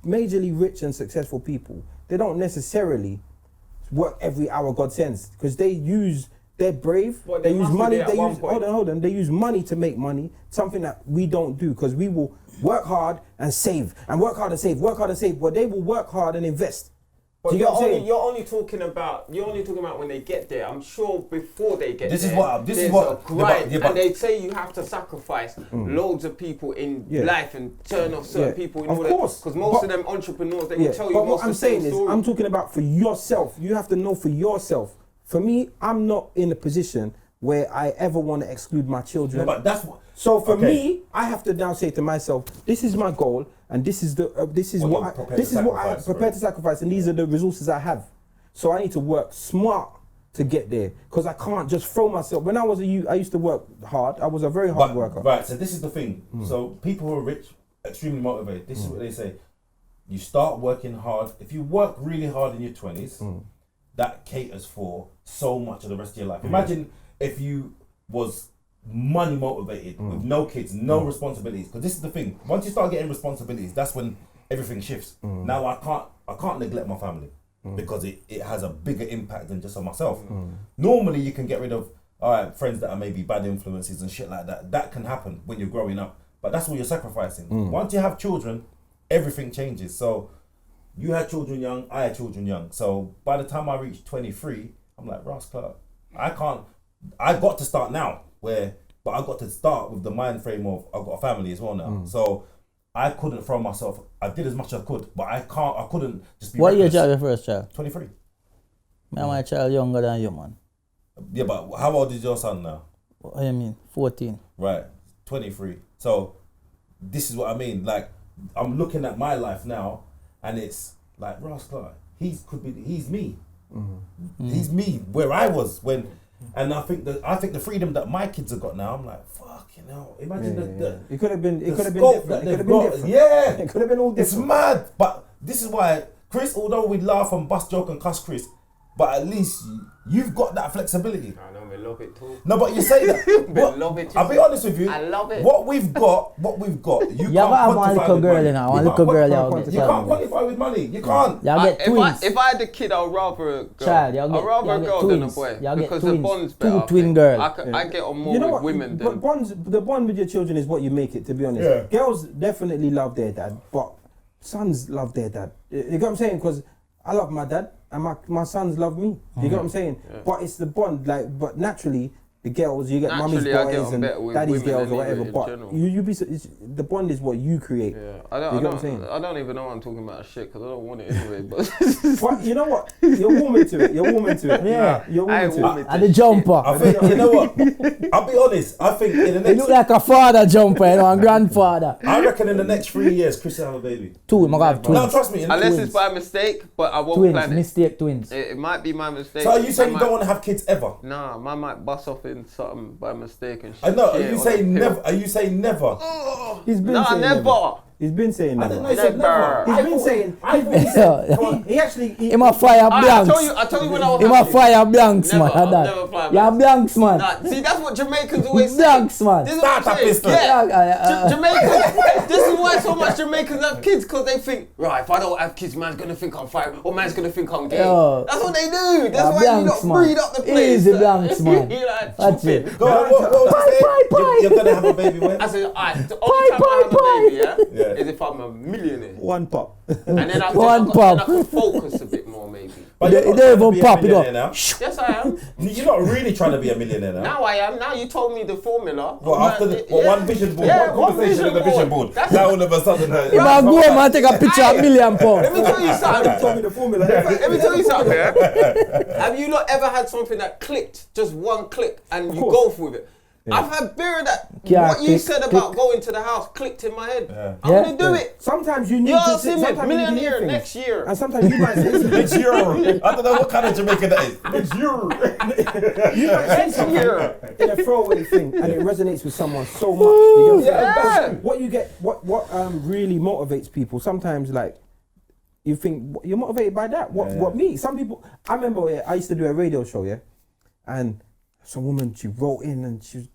majorly rich and successful people, they don't necessarily work every hour God sends, because they're brave. They use money. Hold on. They use money to make money. Something that we don't do, because we will work hard and save, and work hard and save, But they will work hard and invest. But you're only talking about when they get there. I'm sure before they get there, there's a grind, and they say you have to sacrifice loads of people in life and turn off certain people in order. Of course, because most of them entrepreneurs, they will tell you most of the same story. But what I'm saying is, I'm talking about for yourself. You have to know for yourself. For me, I'm not in a position where I ever want to exclude my children. No, but that's what. So for me, I have to now say to myself, this is my goal, and this is what I'm prepared to sacrifice, and these are the resources I have. So I need to work smart to get there, because I can't just throw myself. When I was a youth, I used to work hard. I was a very hard worker. Right. So this is the thing. So people who are rich, extremely motivated. This is what they say. You start working hard. If you work really hard in your 20s, that caters for so much of the rest of your life. Imagine if you was money motivated with no kids, no responsibilities. Because this is the thing. Once you start getting responsibilities, that's when everything shifts. Now I can't neglect my family because it has a bigger impact than just on myself. Normally you can get rid of friends that are maybe bad influences and shit like that. That can happen when you're growing up. But that's what you're sacrificing. Once you have children, everything changes. So you had children young, I had children young. So by the time I reached 23, I'm like, Ross Clark, I got to start now. But I got to start with the mind frame of I've got a family as well now. So I couldn't throw myself. I did as much as I could, but I couldn't just be. What year child your first child? 23. My child younger than you, man. Yeah, but how old is your son now? What do you mean? 14. Right, 23. So this is what I mean. Like, I'm looking at my life now, and it's like Ross Clark. He's me. He's me where I was when. And I think the freedom that my kids have got now, I'm like, fucking hell. Imagine it could have been different. Yeah. It could have been all different. It's mad. But this is why Chris, although we laugh and bust joke and cuss Chris, but at least you've got that flexibility. I know, we love it too. No, but you say that. Love it too. I'll be honest with you. I love it. What we've got, you can't have one little girl now. One little girl you can't quantify with money. You can't. Y'all get twins. If I had a kid, I'd rather a girl. I'd rather a girl than a boy. Because the bond's better. 2 twin girls. I get on more with women than... The bond with your children is what you make it, to be honest. Yeah. Girls definitely love their dad, but sons love their dad. You get what I'm saying? Because I love my dad, and my sons love me. You get what I'm saying? Yeah. But it's the bond, but naturally, the girls, you get mummy's boys and daddy's girls or whatever, but the bond is what you create. Yeah. I don't even know what I'm talking about shit, because I don't want it anyway, but... But you know what? You're warming to it. Yeah. You're warming to it. And the jumper. I think, you know what? I'll be honest, I think in the next... You look like a father jumper, a grandfather. I reckon in the next 3 years, Chris will have a baby. 2, I'm gonna have twins. No, trust me. Unless it's by mistake, but I won't plan it. Mistake twins. It might be my mistake. So are you saying you don't want to have kids ever? Nah, I might bust off in something by mistake and shit. I know. Are you saying never? Are you saying never? He's been saying never. He's been saying I that. didn't know he said never. He's been saying. He actually. Him a fire blanks. I told you when I was Him a happy. fire blanks, man. I'll never fly Yeah, blanks, man. Nah, see, that's what Jamaicans always say. Blanks, man. This is what I'm saying. Yeah. Jamaicans. This is why so much Jamaicans have kids, because they think, right, if I don't have kids, man's gonna think I'm fire, or man's gonna think I'm gay. Yo. That's what they do. That's why blanks, you not breed up the place. Easy blanks, man. You're like, That's chopping. it. Go on, what was it? You're gonna have a baby when? I said, alright, the only time I have a baby, Yeah. is if I'm a millionaire. One pop. And then I can focus a bit more, maybe. But They you're not don't trying to even be a pop it millionaire up. now. Yes, I am. You're not really trying to be a millionaire now. Now I am. Now you told me the formula. Well, after one vision board, Yeah, one conversation in the vision board. Now all of a sudden, If I go home and take a picture of £1 million. Let me tell you something. Told me the formula. Let me tell you something. Yeah? Have you not ever had something that clicked, just one click, and you go through it? I've had beer that what you said about going to the house clicked in my head. I'm gonna do it. Sometimes you need You'll to see me millionaire next year. And sometimes you might say next year. I don't know what kind of Jamaican that is. Next year. you might say something in a throwaway thing, and it resonates with someone so much. You get what I'm saying? What you get, what really motivates people. Sometimes, like, you think you're motivated by that. What me? Some people. I remember I used to do a radio show, and some woman, she wrote in and she was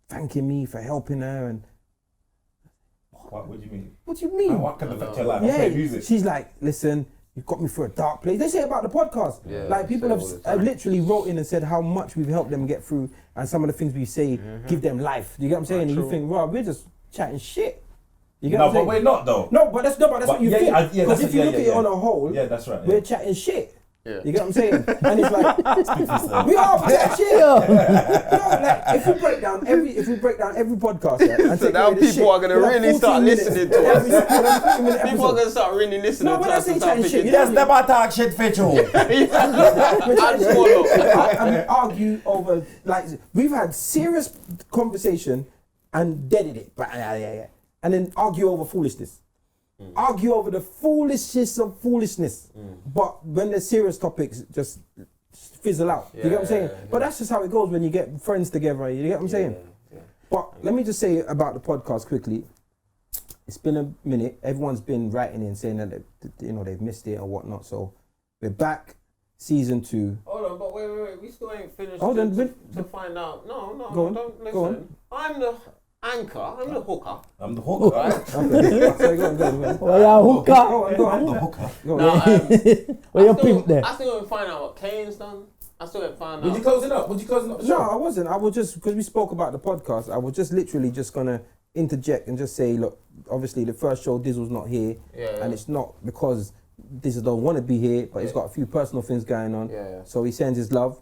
thanking me for helping her, and What do you mean? what do you mean? What can affect your life? I play music. She's like, listen, you've got me through a dark place. They say about the podcast. Like people have literally wrote in and said how much we've helped them get through, and some of the things we say give them life. You get what I'm saying? And you think, well, we're just chatting shit. You get what I'm saying? But we're not though. No, but that's what you think. Because if you look at it on a whole, that's right. we're chatting shit. Yeah. You get what I'm saying? And it's like we are chatting shit. No, like if we break down every podcast, and So now people are gonna really start listening to us. People are gonna start really listening to us and start thinking, Just never talk shit for you. and we argue over, like, we've had serious conversation and deaded it, but and then argue over foolishness. Argue over the foolishness of foolishness. But when there's serious topics, just fizzle out. You get what I'm saying? But that's just how it goes when you get friends together. You get what I'm saying? But let me just say about the podcast quickly. It's been a minute. Everyone's been writing in saying that they've missed it or whatnot. So we're back, season 2. Hold on, but wait. We still ain't finished to find out. No, don't listen. Go on. I'm the anchor. I'm the hooker. I'm the hooker. Right? Okay. Sorry, go on. Oh, yeah, hookah. I'm the hooker. Where you pimp there? I still haven't found out what Kane's done. I still haven't found out. Would you close it up? The No, show? I wasn't. I was just, because we spoke about the podcast, I was just literally just going to interject and just say, look, obviously the first show, Dizzle's not here. And it's not because Dizzle don't want to be here, but he's got a few personal things going on. So he sends his love.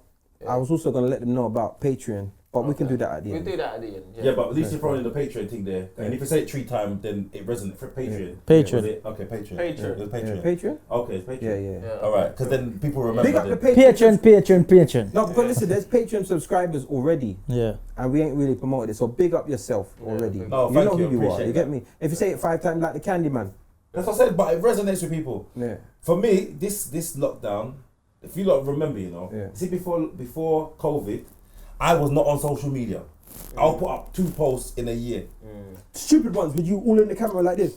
I was also going to let them know about Patreon. But we can do that at the end. We'll do that at the end. Yeah, but at least you're throwing the Patreon thing there. And if you say it 3 times, then it resonates for Patreon. Patreon. Okay, Patreon. Patreon. Patreon? Okay, it's Patreon. Yeah. All right, because then people remember. Big up the Patreon. No, because listen, there's Patreon subscribers already. Yeah. And we ain't really promoted it. So big up yourself already. No, you thank know you, who you are. appreciate You get me? If you say it 5 times like the Candyman. That's what I said, but it resonates with people. Yeah. For me, this lockdown, if you lot remember, see before COVID, I was not on social media. I'll put up 2 posts in a year. Stupid ones with you all in the camera like this.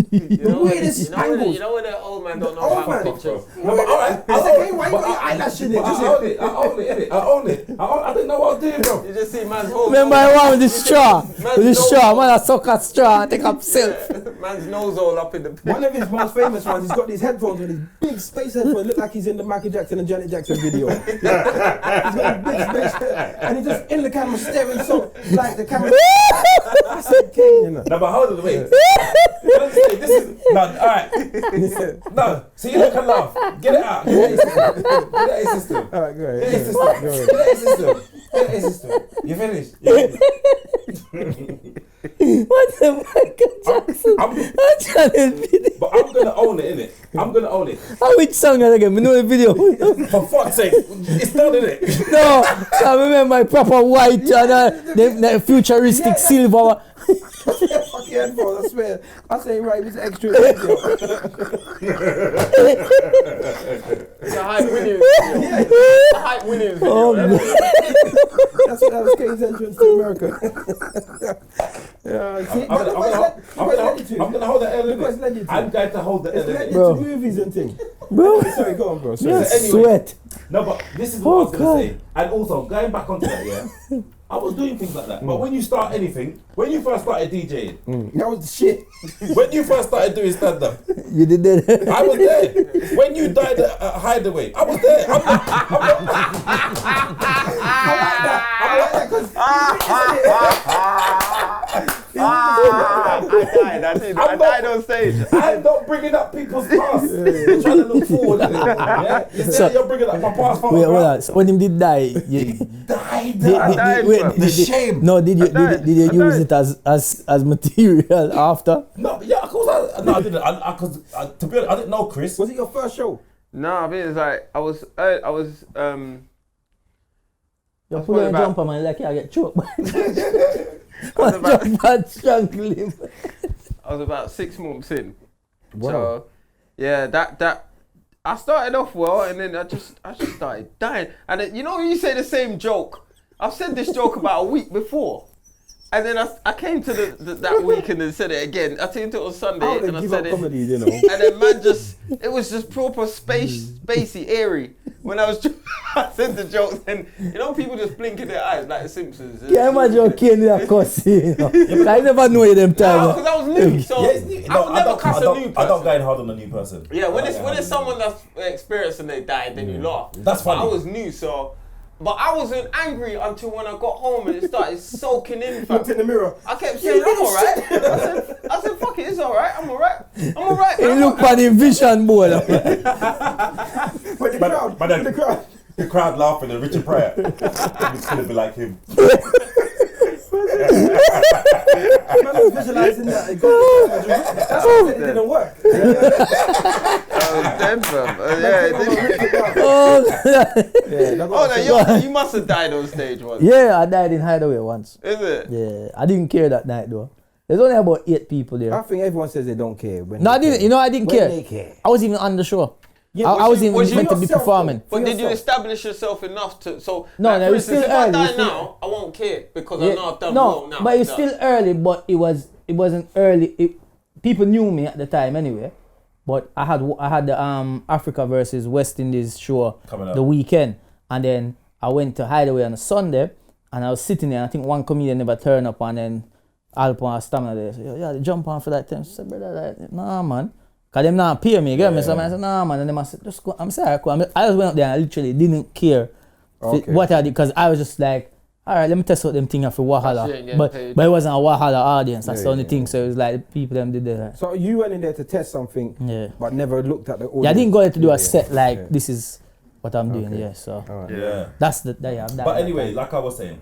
You know when that old man don't know Old about man. pictures. No, but alright, I said, hey, why you got your eyelash in there? I own it. I didn't know what I was doing, bro. You just see man's whole Remember I want with the straw? Man, I suck a straw and take up self. man's nose all up in the One of his most famous ones, he's got these headphones on, these big space headphones, look like he's in the Michael Jackson and Janet Jackson video. He's got these big space, and he's just in the camera staring so, like the camera. I said, Kane, you know. No, but hold on, wait. This is alright. No, see, you can laugh. Get it out. Get it system. All right, go ahead. Get it system. You finished? What the Michael Jackson? I'm trying to video. But I'm gonna own it, innit? I'm gonna own it. Which song is again? We know the video. For fuck's sake, it's done, innit? No, I remember my proper white and the futuristic silver. Fuck your headphones, I swear. I say, right, it's extra. It's a hype winning video. A hype winning video. Oh, that was Kane's entrance to America. Yeah, see, I'm I'm gonna hold the L. Look what's led you to. I'm going to hold the It's L. led Bro. you to movies and things. Bro, Sorry, go on, bro. Sorry. yeah, anyway. sweat. No, but this is what I was gonna say. And also, going back onto that, yeah, I was doing things like that. But when you start anything, when you first started DJing, That was the shit. when you first started doing stand-up, You did that. I was there. When you died at Hideaway, I was there. I'm like that because I died on stage. I'm not bringing up people's past. You're trying to look forward. Yeah? You're bringing up my past. Wait, hold on. So when him did die, you Died. the shame. No, did you use it as material after? No, yeah, of course I didn't. Because to be honest, I didn't know Chris. Was it your first show? No, I mean, it's like, I was You That's put on a about- jumper, man, like you get choked. was about- Jumper strangle him. I was about 6 months in. Wow. So, yeah, that I started off well, and then I just started dying. And then, you know, when you say the same joke, I've said this joke about a week before, and then I came to that week and then said it again. I came to it on Sunday How and they I give said up it, comedy, you know? and then man it was just proper spacey, airy. When I said the jokes, and you know people just blinking their eyes like the Simpsons. Can't imagine how Kane that cussing. I never know you them No, time. because I was new, so Yeah, it's new. I would never cuss a new person. I don't go in hard on a new person. Yeah, when it's someone that's experienced and they died, then you laugh. That's funny. But I was new, so. But I wasn't angry until when I got home and it started soaking in. Looked in the mirror. I kept saying, I'm alright. I said, fuck it, it's alright. I'm alright. He look for the vision board. But the crowd. but then- the crowd. The crowd laughing and Richard Pryor. It's gonna be like him. Man was visualizing that. It got that's why it didn't work. Dead, fam. Oh, You must have died on stage once. yeah, I died in Hideaway once. Is it? Yeah, I didn't care that night though. There's only about 8 people there. I think everyone says they don't care. When No, I they didn't. care. You know, I didn't When care. they care. I was even on the show. Yeah, I was even was you meant to be yourself, performing. But did you yourself. establish yourself enough to so? No, like, no, for it's instance, still if I early, die it's still- now, I won't care because I Yeah, know I've done no, well now. but it's still early. But it wasn't early. People knew me at the time anyway. But I had the Africa versus West Indies show Coming up. the weekend, and then I went to Hideaway on a Sunday, and I was sitting there. And I think one comedian never turned up, and then Alpo and Stamina there. So, yeah, they jump on for that time. So I said, brother, like, nah, man. Because them not pay me, you get me? So I said, nah, man. And then I said, just go. I'm sorry, cool. I just went up there and I literally didn't care what I did, because I was just like, all right, let me test out them thing for Wahala. But it wasn't a Wahala audience. That's the only thing. So it was like the people them did that. So you went in there to test something, but never looked at the audience. Yeah, I didn't go there to do a set like this is what I'm doing. Yeah, so Yeah. that's the But anyway, like I was saying,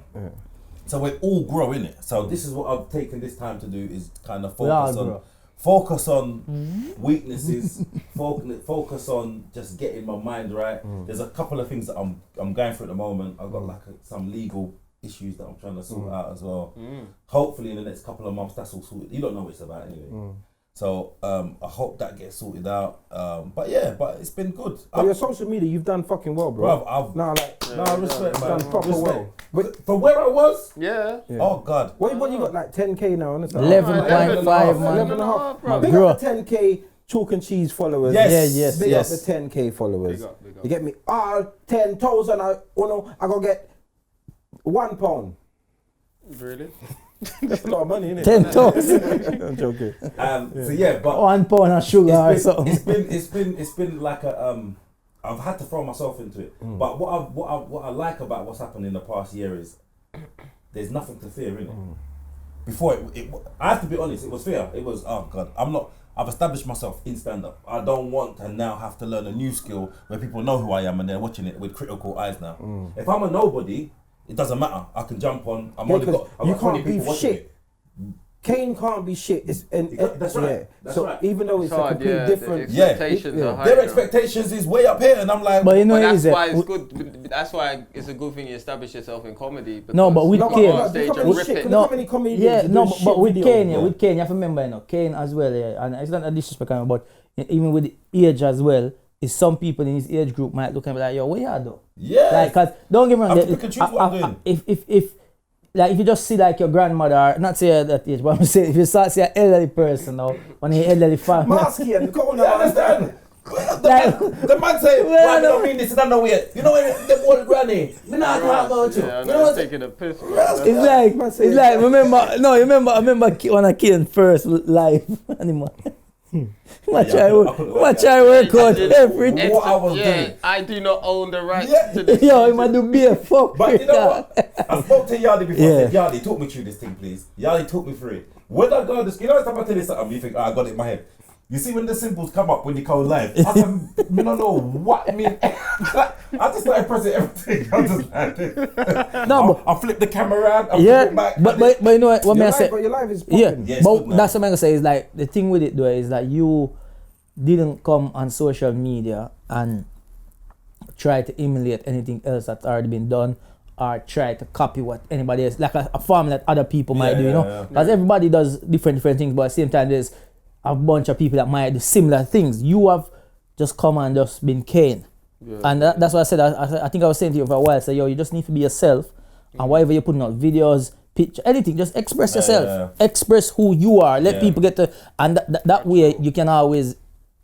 so we're all growing it. So this is what I've taken this time to do is kind of focus on weaknesses, focus on just getting my mind right. There's a couple of things that I'm going through at the moment. I've got like some legal issues that I'm trying to sort out as well. Hopefully in the next couple of months that's all sorted. You don't know what it's about anyway. So I hope that gets sorted out. But it's been good. On your social media, you've done fucking well, bro. Respect, man. Done proper well. But for where I was, Yeah. oh God. What you got, like 10k now? 11.5, man. 11.5, bro. Big Bro. up the 10k chalk and cheese followers. Yes. Big up the 10k followers. Big up. You get me? 10,000. I gotta get £1. Really? That's a lot of money, isn't it? 10,000. I'm joking. So yeah, but £1 of sugar or something. it's been like a I've had to throw myself into it. But what I like about what's happened in the past year is there's nothing to fear in it. Before I have to be honest, it was fear. It was, oh God, I've established myself in stand-up. I don't want to now have to learn a new skill where people know who I am and they're watching it with critical eyes now. If I'm a nobody, it doesn't matter. I can jump on. I've got 20 can't people be watching shit. it. Kane can't be shit. That's right. That's so right. even though it's a completely different. The expectations are high. Their expectations is way up here, and I'm like, But you know, But is that's it? why it's good. That's why it's a good thing you establish yourself in comedy. No, but with you Kane- go on stage and rip it. How many comedians Yeah, do no, shit but with videos, Kane, bro? with Kane, you have to remember, Kane as well, and it's not a disrespect, but even with the age as well, is some people in his age group might look at me like, yo, what you do? yeah. Like, cause don't get me wrong, I have to pick and choose what I'm doing. if like if you just see like your grandmother, not say at that age, but I'm saying if you start see an elderly person now, on the elderly family. Masky, come on, You understand? The man say, why you don't mean this? I don't know where. You know when the old granny, me not talk about you. Yeah, You know what? taking a piss. It's like remember when I came first live animal. Much I work out everything. What I was doing. I do not own the right Yeah. to this. Yo, I'm gonna do be a fuck. But you know what? I spoke to Yardie before. Yeah. I said, Yardie, talk me through this thing, please. Yardie, talk me through it. When I go this, you know, every time I tell you something, you think, I got it in my head. You see when the symbols come up when you go live, I said, I don't know what I mean. I just started pressing everything. I just like this. No, I flip the camera around. I yeah, flip it back. but you know what may I say? But your life is Yeah, popping. Yes, but good now. that's what I'm gonna say is like the thing with it though is that you didn't come on social media and try to emulate anything else that's already been done or try to copy what anybody else, like a form that other people might do, you know? Because everybody does different things, but at the same time there's a bunch of people that might do similar things. You have just come and just been Kane. Yeah. And that's what I said. I think I was saying to you for a while, say, yo, you just need to be yourself. And whatever you're putting out, videos, picture, anything, just express yourself. Express who you are. Let people get to, and that way you can always,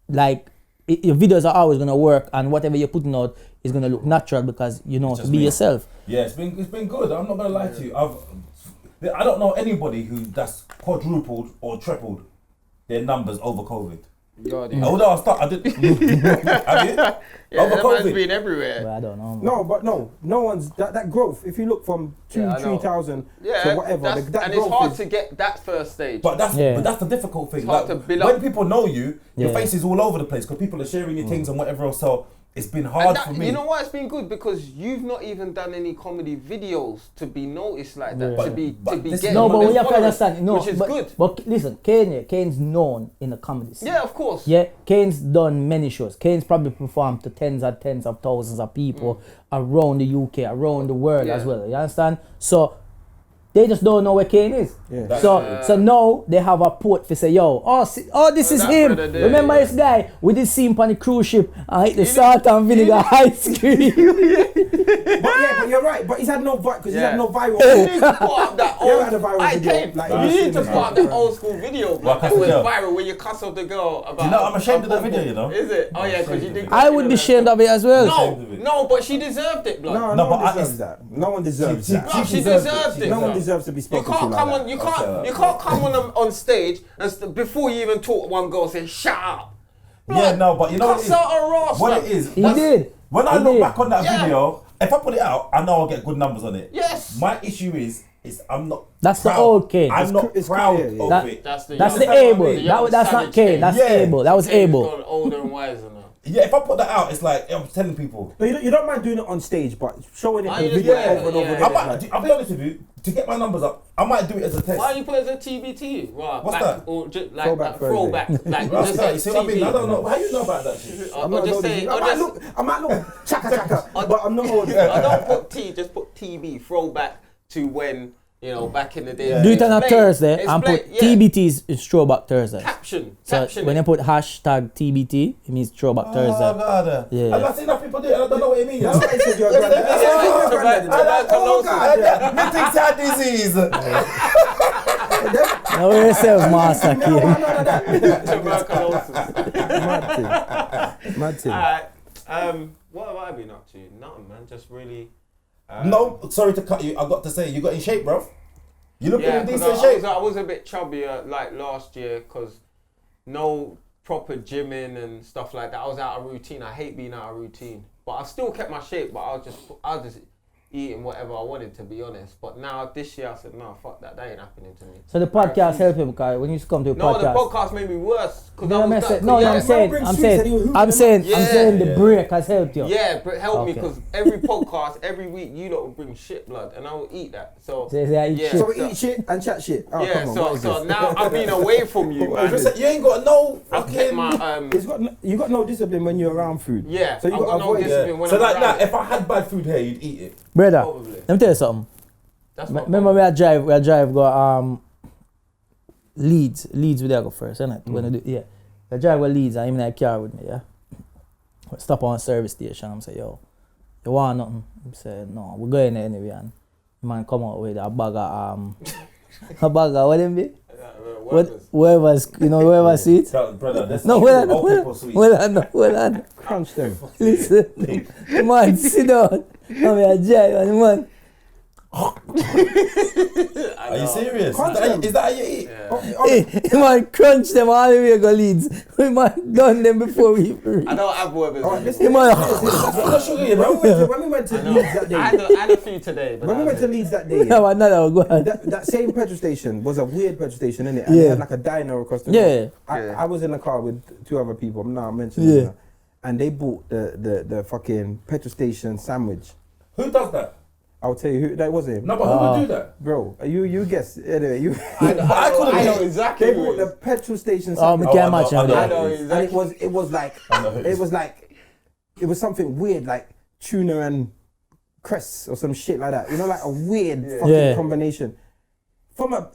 like, your videos are always gonna work, and whatever you're putting out is gonna look natural because you know to be yourself. Yeah, it's been good. I'm not gonna lie to you. I don't know anybody that's quadrupled or tripled their numbers over COVID. Yardie. Although I did. Have you? Yeah, Over that man's COVID. been everywhere. But I don't know. No, but no one's that growth. If you look from Yeah, I know. 3,000 Yeah, to whatever, that's- that and it's growth hard is, to get that first stage. But that's Yeah. the difficult thing. It's hard Like, to build when up. people know you, your Yeah. face is all over the place because people are sharing your things and whatever else. So it's been And hard that, for me. you know why it's been good? Because you've not even done any comedy videos to be noticed like that. Yeah. To be But this- getting No, but all we this have to followers, understand, no, which is but, good. But listen, Kane's known in the comedy scene. Yeah, of course. Yeah, Kane's done many shows. Kane's probably performed to tens of thousands of people around the UK, around the world Yeah. as well. You understand? So they just don't know where Kane is. Yeah. So now they have a port to say, yo, this is that him. brother there, Remember yeah. this guy? We did see him on the cruise ship and hit the salt and vinegar ice cream. but you're right. But he's had no because he's Yeah. had no viral. You need to put up that Yeah, old I had a viral I video, came. like, You last need to year. put up that old school video, man. What, That cuss was the girl? viral where you cuss up the girl about. You know, I'm ashamed of that video, you know. Is it? Oh yeah, because you did. I would be ashamed of it as well. No, but she deserved it, blood. No, No, no but one deserves that. No one deserves that. She deserved it. No one deserves to be You spoken to can't like come that. on. You can't come on stage and before you even talk, one girl say shut up. Yeah, no, but you know what it Cuss is? out her ass, What man. it is? He once- did. When I He look did. back on that Yeah. video, if I put it out, I know I'll get good numbers on it. Yes. My issue is I'm not. That's the proud. old Kane. I'm not It's proud clear, yeah. of That- it. That's the That's the young- able. the young That's not savage Kane. Kane. That's Yeah. able. That was Kane's able. gone older and wiser now. Yeah, if I put that out, it's like I'm telling people. No, you don't mind doing it on stage, but showing it Why in you video just- over and over yeah. again. I is might, like- I'll be honest with you. To get my numbers up, I might do it as a test. Why you put it as a TBT? Right, What's back, that? Or just like Throwback that Thursday. throwback. Like That's just that. like You see what I mean? TV. I don't know. How you know about that shit? I'm I'm not just old as saying. you. I might look chaka chaka, but I'm not old. I don't put T, just put TB, throwback to when, you know, back in the day. Yeah. Do it on a Explain- Thursday and put explain- yeah. TBT's is throwback Thursday. Caption. So Caption. when it. you put hashtag TBT, it means throwback Oh, Thursday. God. Yeah. And I've seen that people do it, and I don't know what it means. That's why I said you're a granddad. That's why you're a granddad. Oh, God. Me thinks that disease. Know yourself, Master Kane. Tuberculosis. Mad thing. Alright. What have I been up to? Nothing, man. Just really. No, sorry to cut you. I got to say, you got in shape, bro. You look Yeah, in 'cause decent shape. I was a bit chubbier like last year because no proper gymming and stuff like that. I was out of routine. I hate being out of routine, but I still kept my shape. But I was just eating whatever I wanted, to be honest. But now this year I said, no, fuck that. That ain't happening to me. So the podcast helped him because when you used to come to the No, the podcast. podcast made me worse. Cause No, I was I'm that- saying, no, yeah, I'm saying the break has helped you. Yeah, but help me Okay. because every podcast, every week, you lot will bring shit, blood, and I will eat that. So So I eat shit. So we eat shit and chat shit. Oh, yeah, come on, what is so this? now I've been away from you, man. You ain't got no I've kept fucking... my You got no discipline when you're around food. yeah. So you I've got got to no avoid discipline it. when So I'm like around that, it. if I had bad food here, you'd eat it. Brother, Probably. let me tell you something. That's not Remember we drive go Leeds we there go first, innit? When we do, yeah. I drive with Leeds and him in a car with me, yeah. We stop on a service station and say, yo, you want nothing? He said, no, we're going there anyway. And man come out with a bag of what them be? Whoever's, whoever sweets. Brother, that's No, well on. Crunch them. Listen, man, sit down. I'm a giant man. Are you serious? Is that how you eat? Hey, man, crunch them all the way go Leeds. We man done them before we. I don't have whoever's. Listen, Man, when we went to Leeds that day, I had a few today. But when we went to Leeds that day, no, another go on. that same petrol station was a weird petrol station, innit? And Yeah. they had like a diner across the road. I was in the car with 2 other people. I'm not mentioning them. And they bought the fucking petrol station sandwich. Who does that? I'll tell you who that was him. No, but who would do that? Bro, you guess. Anyway, you. I know exactly. They who bought it the is. petrol station Oh, sandwich. me can't imagine. I know. I know And exactly. it was something weird like tuna and cress or some shit like that. Like a weird fucking combination. From a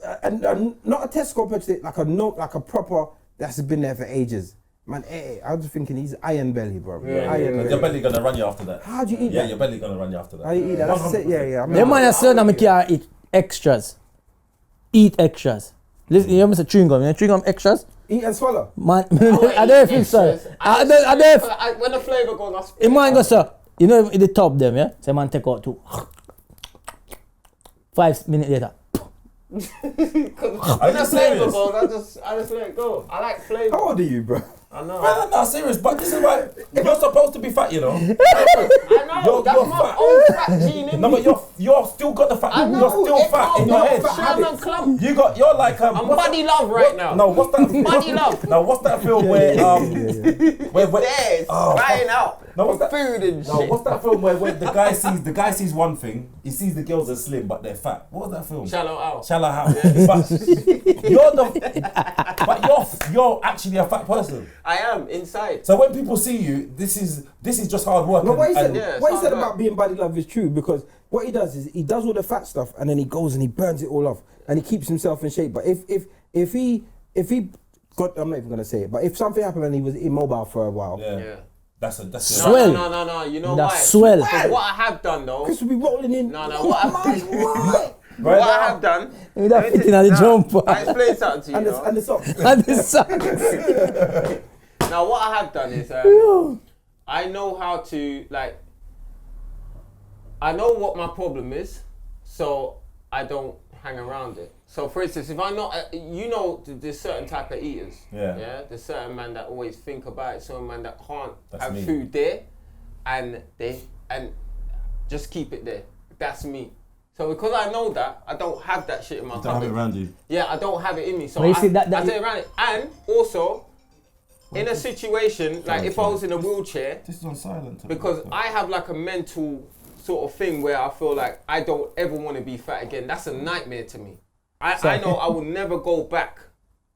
not a Tesco petrol station, like a proper that's been there for ages. Man, I was thinking he's iron belly, bro. Iron belly. Your belly gonna run you after that. How do you eat Yeah, that? your belly gonna run you after that. How do you eat that? That's it. Yeah. Them man are saying that me can't eat extras. Eat extras. Listen, you Mr. Chewing gum. You know chewing gum extras? Eat and swallow. Man, I don't feel sorry. I don't. When the flavour goes, I spit. It man goes, sir. In the top them, yeah? So man take out 2. 5 minutes later. When the flavour goes, I just let it go. I like flavour. How old are you, bro? I know. Brother, no, serious, but this is why you're supposed to be fat, you know. I know. You're That's my fat. own fat gene in No, me. but you're still got the fat. I know. You're still fat in your head. Sherman Clump. You're like I'm body love right now. No, what's that? Body love. No, what's that film where where There, it's crying out. No, what's that? Food and No, shit. what's that film where the guy sees one thing, he sees the girls are slim but they're fat. What was that film? Shallow out. Shallow House. But you're actually a fat person. I am inside. So when people see you, this is just hard work. No, what he said, yeah, what he it's said hard about work. being body love is true, because what he does is he does all the fat stuff and then he goes and he burns it all off and he keeps himself in shape. But if he got, I'm not even gonna say it, but if something happened and he was immobile for a while, Yeah. That's Swell. No. You know That's why? swell. Because what I have done though. Chris will be rolling in. No. What I have done. With that fitting at the jumper. I explain something to you. And know? the socks. And the socks. Now what I have done is I know how to I know what my problem is, so I don't hang around it. So for instance, if I'm not, there's certain type of eaters. Yeah. There's certain man that always think about it. Certain man that can't That's have me. food there, and just keep it there. That's me. So because I know that, I don't have that shit in my cupboard. around you. Yeah, I don't have it in me. So Well, you I see, that take it around it. And also, in a situation, like if I was in a wheelchair, This is on silent. because I have like a mental sort of thing where I feel like I don't ever want to be fat again. That's a nightmare to me. I know I will never go back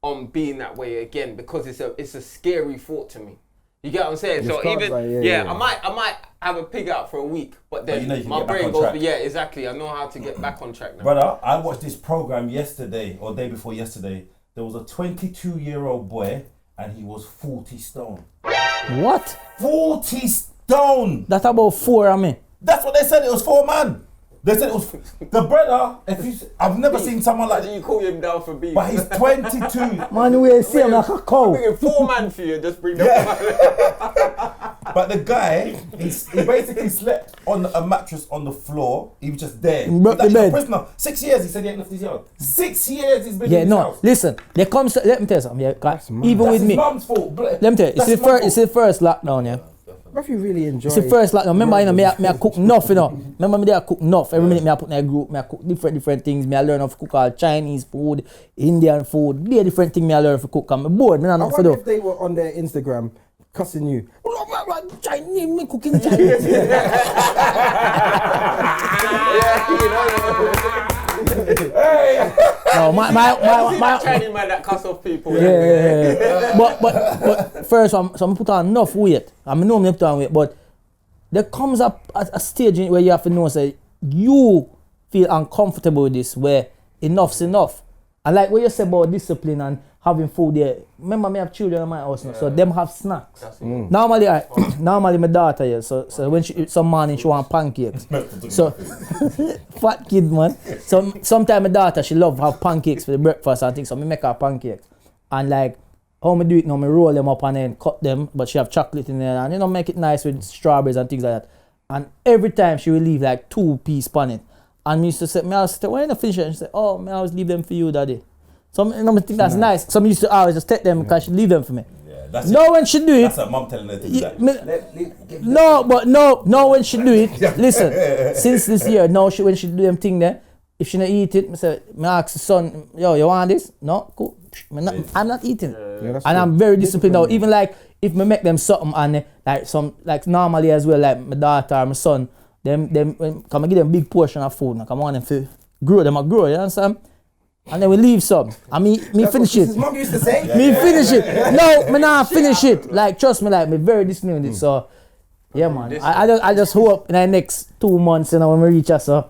on being that way again, because it's a scary thought to me. You get what I'm saying? You're So scarred even by it, yeah. I might have a pig out for a week, but then you know you can my get back brain on goes, track. yeah, exactly. I know how to get back on track now. Brother, I watched this program yesterday or day before yesterday. There was a 22-year-old boy and he was 40 stone. What? 40 stone! That's about 4 of me. That's what they said. It was 4 man. They said it was the brother. I've never seen someone like Why do that. you call him down for beef? But he's 22. Man, we see him like a cow. bring 4 man for you, just bring them. But the guy, he basically slept on a mattress on the floor. He was just there. Broke the He's a bed. prisoner. 6 years. He said he ain't left his yard. 6 years he's been Yeah, in his no. house. Listen, there comes. Let me tell you something. Yeah, 'cause even That's with his me, mum's fault. let me tell you. It's the first lockdown. Yeah. If you really enjoy It's the first lockdown. Remember, me I cook nuff, Remember me there I cook nuff. Every minute me I put in a group, me I cook different things. Me I learn how to cook all Chinese food, Indian food, different things me I learn how to cook. I'm bored, me not I enough to wonder do. if they were on their Instagram cussing you. Chinese, me cooking Chinese. No, my Chinese man that cuss off people. yeah. But first, so I put on enough weight. I know me put on weight, but there comes up a stage where you have to know, say, you feel uncomfortable with this, where enough's enough. And like what you said about discipline and having food there. Remember me have children in my house now, so them have snacks. Normally, normally my daughter here, so when some morning she want pancakes. So fat kid man. So sometimes my daughter she love have pancakes for the breakfast and things. So me make her pancakes. And like how me do it now, me roll them up and then cut them, but she have chocolate in there and make it nice with strawberries and things like that. And every time she will leave like 2 pieces on it. And me used to say, why not finish it? And she said, oh, me always leave them for you, daddy. So I think that's nice. Some used to always just take them because she leave them for me. Yeah, that's when she do it. That's her mum telling her to do that. No, when she do it. Listen, since this year, now when she do them thing there, if she not eat it, me ask the son, yo, you want this? No, cool. I'm not eating. And I'm very disciplined now. Even like if me make them something and like normally as well, like my daughter or my son, them come and give them big portion of food. Now come on and grow them, you understand? And then we leave some. And me finish it. His mom used to say. Me finish it. No, me not finish it. Like trust me, like me very disciplined with it. So yeah, man. I just hope in the next 2 months, when we reach us, so.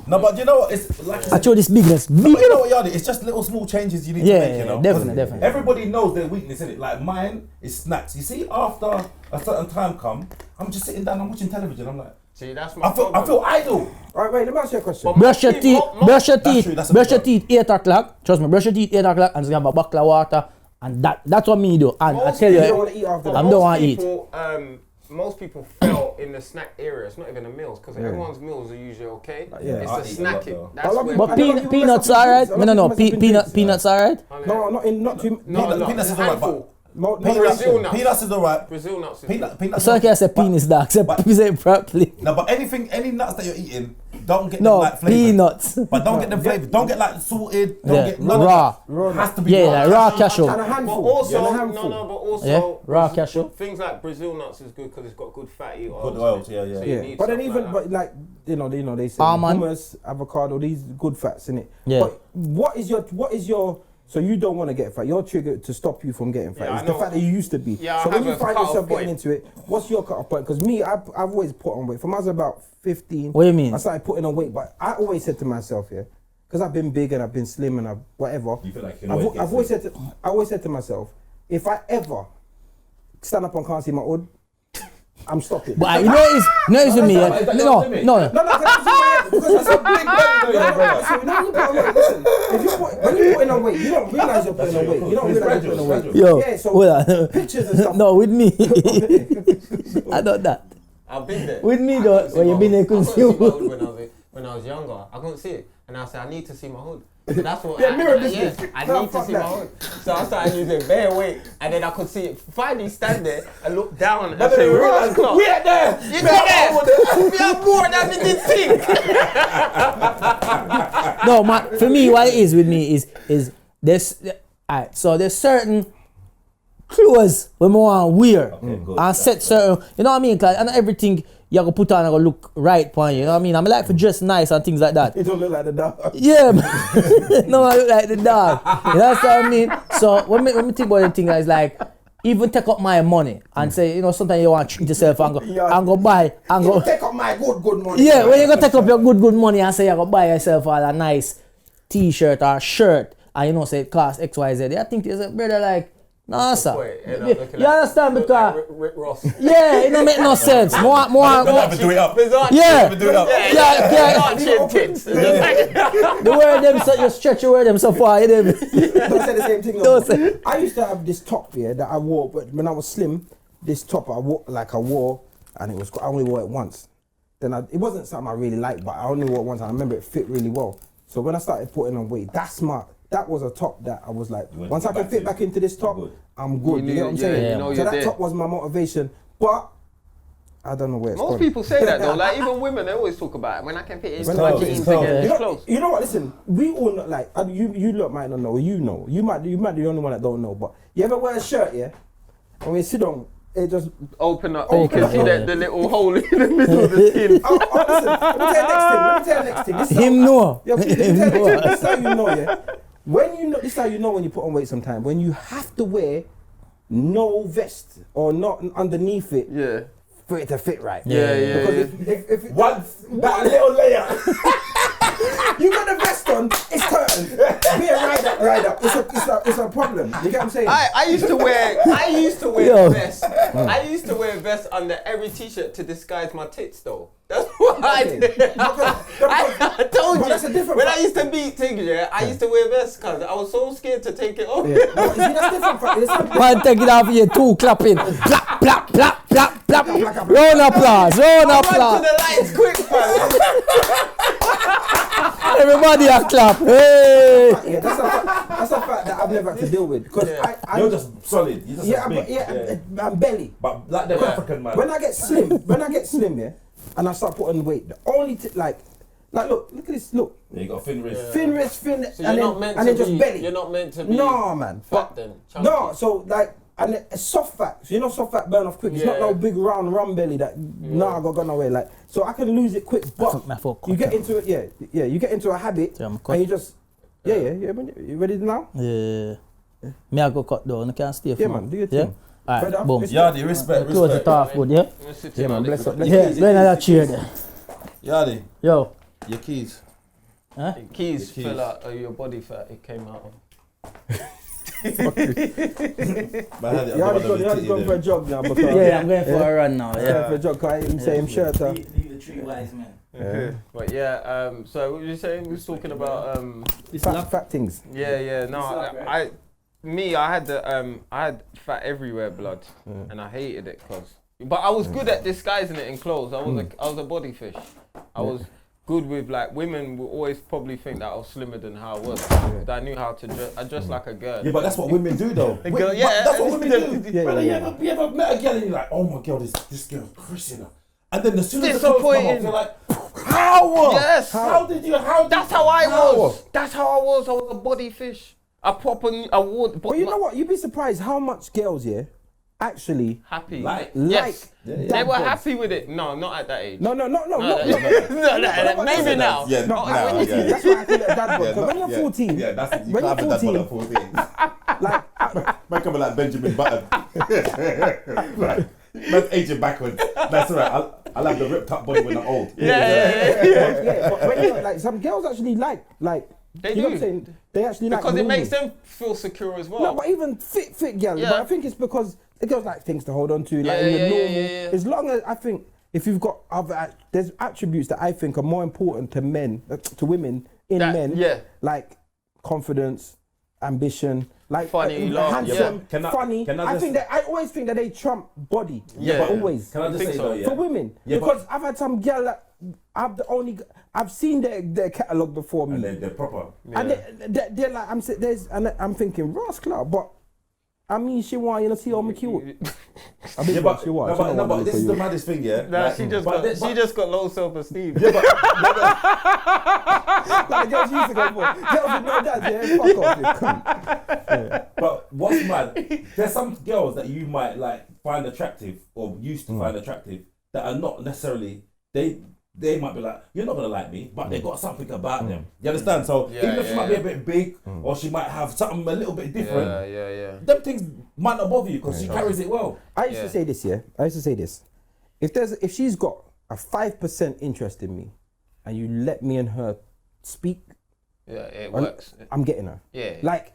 No, but you know what? It's like I show this bigness. No, but you know what, Yardie? It's just little small changes you need to make, you know? Definitely. Everybody knows their weakness, innit? Like mine is snacks. You see, after a certain time come, I'm just sitting down, I'm watching television. I'm like, see, that's my I feel idle. Alright, wait, let me ask you a question. Brush your teeth. Brush your teeth. That's Brush your teeth 8 o'clock. Trust me, brush your teeth 8 o'clock and just have a bucket of water. And that's what me do. And I tell you, You don't want to eat after that. I don't want to eat. Most people fail in the snack area. It's not even the meals because everyone's meals are usually okay. Yeah. It's the I eat a lot, snacking. though. That's where. But I love you peanuts mess up alright? with drinks. No. I love you mess up with Peanuts alright? No, not too. No, Peanuts is alright, but Brazil nuts. peanuts is alright. Brazil nuts. Is Peanuts. So I can say penis, dog. Say it properly. No, but any nuts that you're eating, don't get No, them like flavored. peanuts. But don't get them flavored. Don't get like salted. Don't Yeah, get none raw. of that. Has to be Yeah, like raw cashew. And a But handful. also, and a handful. but also, Yeah, raw cashew. Things like Brazil nuts is good because it's got good fatty oils. Good oils, in it. yeah. So you Yeah, need but then something even like that. but like you know they say Almond. hummus, avocado, these good fats in it. Yeah. But what is your so you don't want to get fat? Your trigger to stop you from getting fat Yeah, is I the know. fact that you used to be. Yeah, so I when have you a find cut-off yourself getting point. into it, what's your cut-off point? Because me, I've always put on weight. From I was about 15. What do you mean? I started putting on weight, but I always said to myself, yeah, because I've been big and I've been slim and I've whatever. You feel like you I've always said to myself, if I ever stand up and can't see my hood, I'm stopping. But you know it's with me. Is that your No. limit? No, because that's a big belly. Listen, when you're putting on weight, you don't realize you're putting on weight. You don't realize you're putting on weight. Yo, Yeah, so well, pictures and stuff. no, with me. I don't that. I've been there. With me I though, couldn't see when my you've been there, hood. I couldn't couldn't see see my your hood when I was younger. I couldn't see it, and I said I need to see my hood. So that's what. Yeah, mirror business. I No, need to fuck see my that. hood. So I started using bare weight, and then I could see it. Finally, stand there and look down and But say, then you "Realize realise, clock." we are there. You know that? We are more than we did think. No, man, for me, what it is with me is this. Alright, so there's certain clothes when I want to wear good. and set certain, you know what I mean? Cause not everything you go put on and go look right upon you. You know what I mean? I'm like for dress nice and things like that. It don't look like the dog. Yeah, man. No, I look like the dog. You know what I mean? So when me think about the thing, it's like even take up my money and say, you know, sometimes you want to treat yourself and go buy and go. Take up my good money. Yeah, when you go take up your good money and say you go buy yourself all a nice t-shirt or shirt and you know say it cost XYZ, I think there's a brother like, nah, sir. You understand because Rick Ross. yeah, it don't make no sense. More. Never do it up. Yeah. Never do it up. The word them so you stretch your word them so far. You know? Don't say the same thing. Don't say. I used to have this top here that I wore, but when I was slim, this top I wore, and it was I only wore it once. Then it wasn't something I really liked, but I only wore it once, and I remember it fit really well. So when I started putting on weight, that was a top that I was like, went once I can back fit to back into this top, good. I'm good. You You, know what I'm knew- saying? yeah, you know so you're that there. top was my motivation, but I don't know where it's Most gone. people say that though. Like even women, they always talk about it. When I can fit into my close, jeans it's close. again, You it's know, close. you know what? Listen, we all know, like you lot might not know. You know, you might be the only one that don't know. But you ever wear a shirt, yeah? And when you sit down, it just Open up. Open You can up. see the little hole in the middle of the skin. Oh, listen, let me tell you next thing. This is Him how- know. Yeah, let me tell you next thing. This is how you know, yeah. When you know, this is how you know when you put on weight. Sometimes when you have to wear no vest or not underneath it Yeah. for it to fit right. Yeah. Because if That little layer. You got the vest on, it's curtain. Be a ride up. It's a problem. You get what I'm saying? I used to wear vests. I used to wear vests under every t-shirt to disguise my tits though. That's what I did. I told you. That's a different when I used to beat things, I used to wear vests because I was so scared to take it off. Yeah. No, see, that's different. Man, take it off here, two clapping. Plap, plap, plap, plap, plap. Round applause, round Run to applause. the lights quick, fam. Everybody a clap. Hey. Yeah, that's a fact that I've never had to deal with because You're just solid. You're just big. I'm belly. But like the African man. When I get slim, yeah, and I start putting weight, the only like look at this, look. Yeah, you got thin wrist. Thin wrist, So and you're then just belly. You're not meant to be. No, man. Fat then. Chunky. No, so like, and it's soft fat. So you know, soft fat burn off quick. It's not no big round rum belly that I got gone away. Like, so I can lose it quick. But you get into it, you get into a habit, and you just, You ready now? Yeah. Me I go cut down. I can't stay for Yeah, man. Do your thing. Alright, boom. Yardie, respect. Close it off, good, yeah? Yeah, man. Bless up. Yeah, go in that chair there. Yardie, Yo. your keys. Huh? Keys fell out of your body fat. It came out. Yardie's going for a jog now. Because Yeah, I'm going for a run now, going yeah. for a jog. Cause him say him shirt. Leave the tree wise, man. But yeah, so what were you saying? We was talking about Fat things. I had fat everywhere, blood, and I hated it but I was good at disguising it in clothes. I was a body fish. I was good with like women will always probably think that I was slimmer than how I was. But I knew how to dress. I dressed like a girl. Yeah, but that's what women do though. That's what women do. You ever met a girl and you're like, oh my god, this girl's crushing her. And then as soon as the clothes come off, you're like, how? Yes. How did you? How? That's how I was. That's how I was. I was a body fish. I wore. But you know what? You'd be surprised how much girls, actually happy. Yes. They were happy with it. No, not at that age. No. Maybe now. Yeah, No, that's why I call it a dad bod. When you're 14, yeah, that's when you're 14, at 14. like, Man coming like Benjamin Button. Right. Man's aging backwards. That's all right. I'll have the ripped up body when I'm old. yeah, but when you're, like, some girls actually like They you do. know what I'm saying? They actually like because it normal. makes them feel secure as well. No, but even fit girls. Yeah. But I think it's because the girls like things to hold on to, like Yeah, in the yeah, normal. yeah. As long as I think if you've got other, there's attributes that I think are more important to men, to women in men. Yeah. Like confidence, ambition, like Funny, handsome, yeah. funny. I always think that they trump body. Yeah. But always. Can I just think say so? though, yeah? For women, Yeah, because I've had some girl that I've seen their catalogue before me, And they're proper. and they're like I'm thinking Rascal, but I mean she want to see all my cute. I mean, Yeah, but, she want. no, but this is the maddest thing, yeah? Nah, Like, she just got low self-esteem. Yeah, Like the girls used to go for girls with no dads, yeah, fuck off, you cunt. Yeah. but what's mad, there's some girls that you might like find attractive or used to find attractive that are not necessarily, they might be like, you're not gonna like me, but they got something about them. You understand? So even if she might be a bit big or she might have something a little bit different, them things might not bother you because she carries it well. I used to say this, yeah. I used to say this. If she's got a 5% interest in me, and you let me and her speak, It works. I'm getting her. Yeah. Like,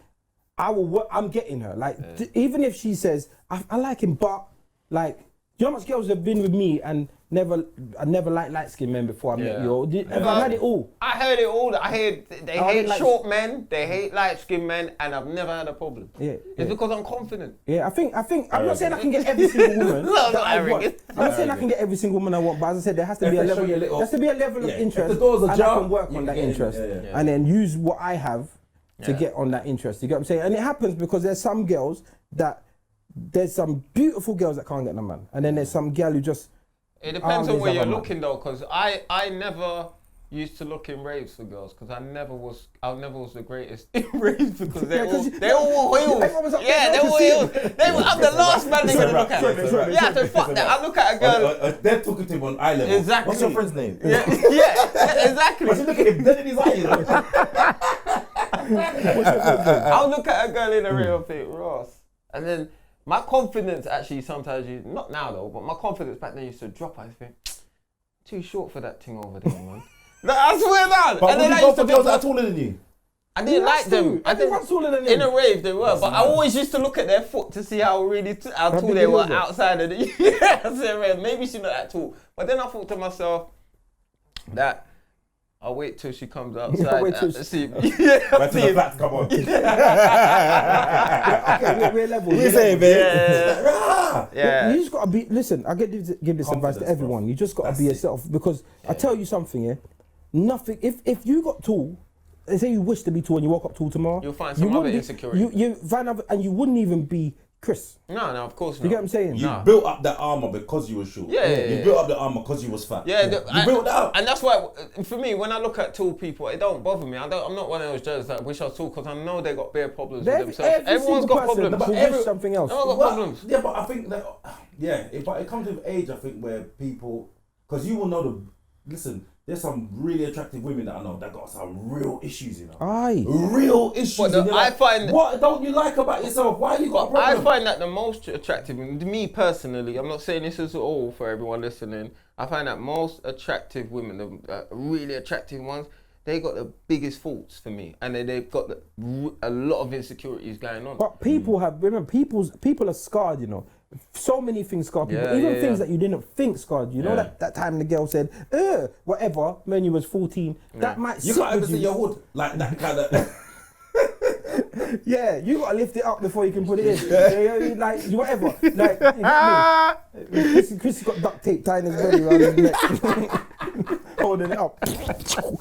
I'm getting her. Like, even if she says, I like him, but, like, you know how much girls have been with me and I never liked light-skinned men before I met you. I've had it all. I heard it all. I heard they hate short men, they hate light-skinned men, and I've never had a problem. Yeah. It's because I'm confident. Yeah, I think. I'm not saying I can get every single woman. No, that I want. arrogant. I'm not saying I can get every single woman I want, but as I said, there has to be a level. There has to be a level of interest, If the door's and ajar, I can work you on can that get in. interest, Yeah. and then use what I have to get on that interest. You get what I'm saying? And it happens because there's some girls there's some beautiful girls that can't get no man, and then there's some girl who just. It depends on where you're looking though, because I never used to look in raves for girls because I never was the greatest in raves because they all were heels. Yeah, they were heels. I'm the last man they're gonna look at. Yeah, so fuck that. I look at a girl. They're talking to him on eye level. Exactly. What's your friend's name? Yeah, exactly. Look at him dead in his eyes. I'll look at a girl in a rave and think, Ross. And then my confidence actually sometimes, not now though, but my confidence back then used to drop. I think, too short for that thing over there, man. No, I swear down. But And would then you go for girls that are taller than you? I didn't like them. Everyone's taller than In him. a rave they were, but I always used to look at their foot to see how tall big they were they were. outside of the. Yeah, I said, "Man, maybe she's not that tall." But then I thought to myself that I'll wait till she comes outside. Wait till to see me. Yeah, Wait till the facts come on. Okay, we're level. We say, level. babe. Yeah. You just gotta be. Listen, I give this advice to Confidence, everyone. bro. You just gotta That's be it. yourself because I tell you something, yeah. Nothing. If you got tall, they say you wish to be tall and you woke up tall tomorrow, You'll find some other wouldn't be- insecurity. You find other, and you wouldn't even be Chris. No, of course not. You get what I'm saying? You built up that armor because you were short. Yeah. You built up the armor because you was fat. Yeah, You built that up. and that's why, for me, when I look at tall people, it don't bother me. I'm not one of those judges that wish I was tall because I know they got bare problems with themselves. Everyone's got problems. But every- something else. Everyone's got problems. Yeah, but I think that, but it comes with age, I think, where people, because you will know listen, there's some really attractive women that I know that got some real issues, you know. Aye. Real issues. But and you're I find- what don't you like about yourself? Why you got a problem? I find that the most attractive, me personally, I'm not saying this is all for everyone listening, I find that most attractive women, the really attractive ones, they got the biggest faults for me. And they've got a lot of insecurities going on. But people people are scarred, you know. So many things scar people, Yeah, even yeah, things yeah. that you didn't think scarred. You know that time the girl said, whatever, when you was 14, that might You sit can't ever with see you. your hood like that kind of. Yeah, you gotta lift it up before you can put it in. Yeah, like whatever. Like you get me? Chris got duct tape tying his belly around his neck, holding it up. Let's go.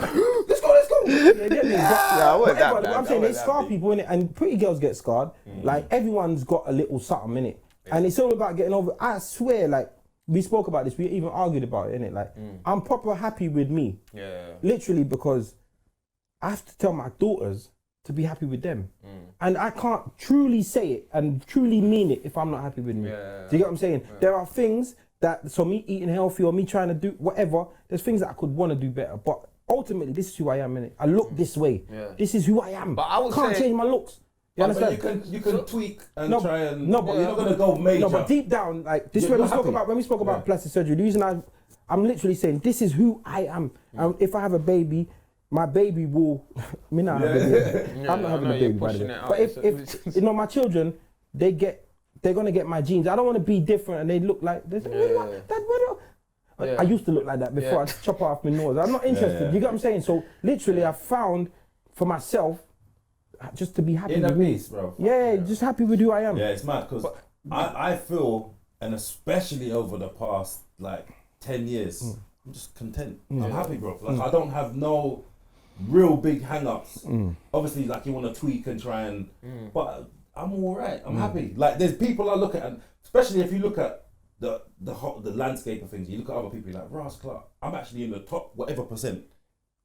Yeah, you get me? I wasn't that Whatever, bad. I'm saying I they wasn't scar that big. people in it, and pretty girls get scarred. Like everyone's got a little something in it, and it's all about getting over. I swear, like we spoke about this, we even argued about it, innit? Like I'm proper happy with me, literally, because I have to tell my daughters to be happy with them. And I can't truly say it and truly mean it if I'm not happy with me. Do you get what I'm saying? There are things that, so me eating healthy or me trying to do whatever, there's things that I could want to do better. But ultimately, this is who I am, innit? I look this way. This is who I am. But I would can't say- change my looks. You But understand? you can tweak and No, try and. no, but you're not gonna go major. No, but deep down, like this, You're when we happy. spoke about plastic surgery, the reason I'm literally saying this is who I am. And if I have a baby, my baby will. Me not have a baby. I'm not having a baby, by the way. But if you know my children, they're gonna get my genes. I don't want to be different and they look like this. I used to look like that before I chop off my nose. I'm not interested. You get what I'm saying? So literally, I found for myself just to be happy In a with me. peace, bro. Yeah, just happy with who I am. Yeah, it's mad because I feel, and especially over the past like 10 years, I'm just content. I'm happy, bro. Like I don't have no real big hang-ups. Obviously, like you want to tweak and try and, but I'm all right. I'm happy. Like there's people I look at, and especially if you look at the landscape of things, you look at other people, you're like Ross Clark. I'm actually in the top whatever percent.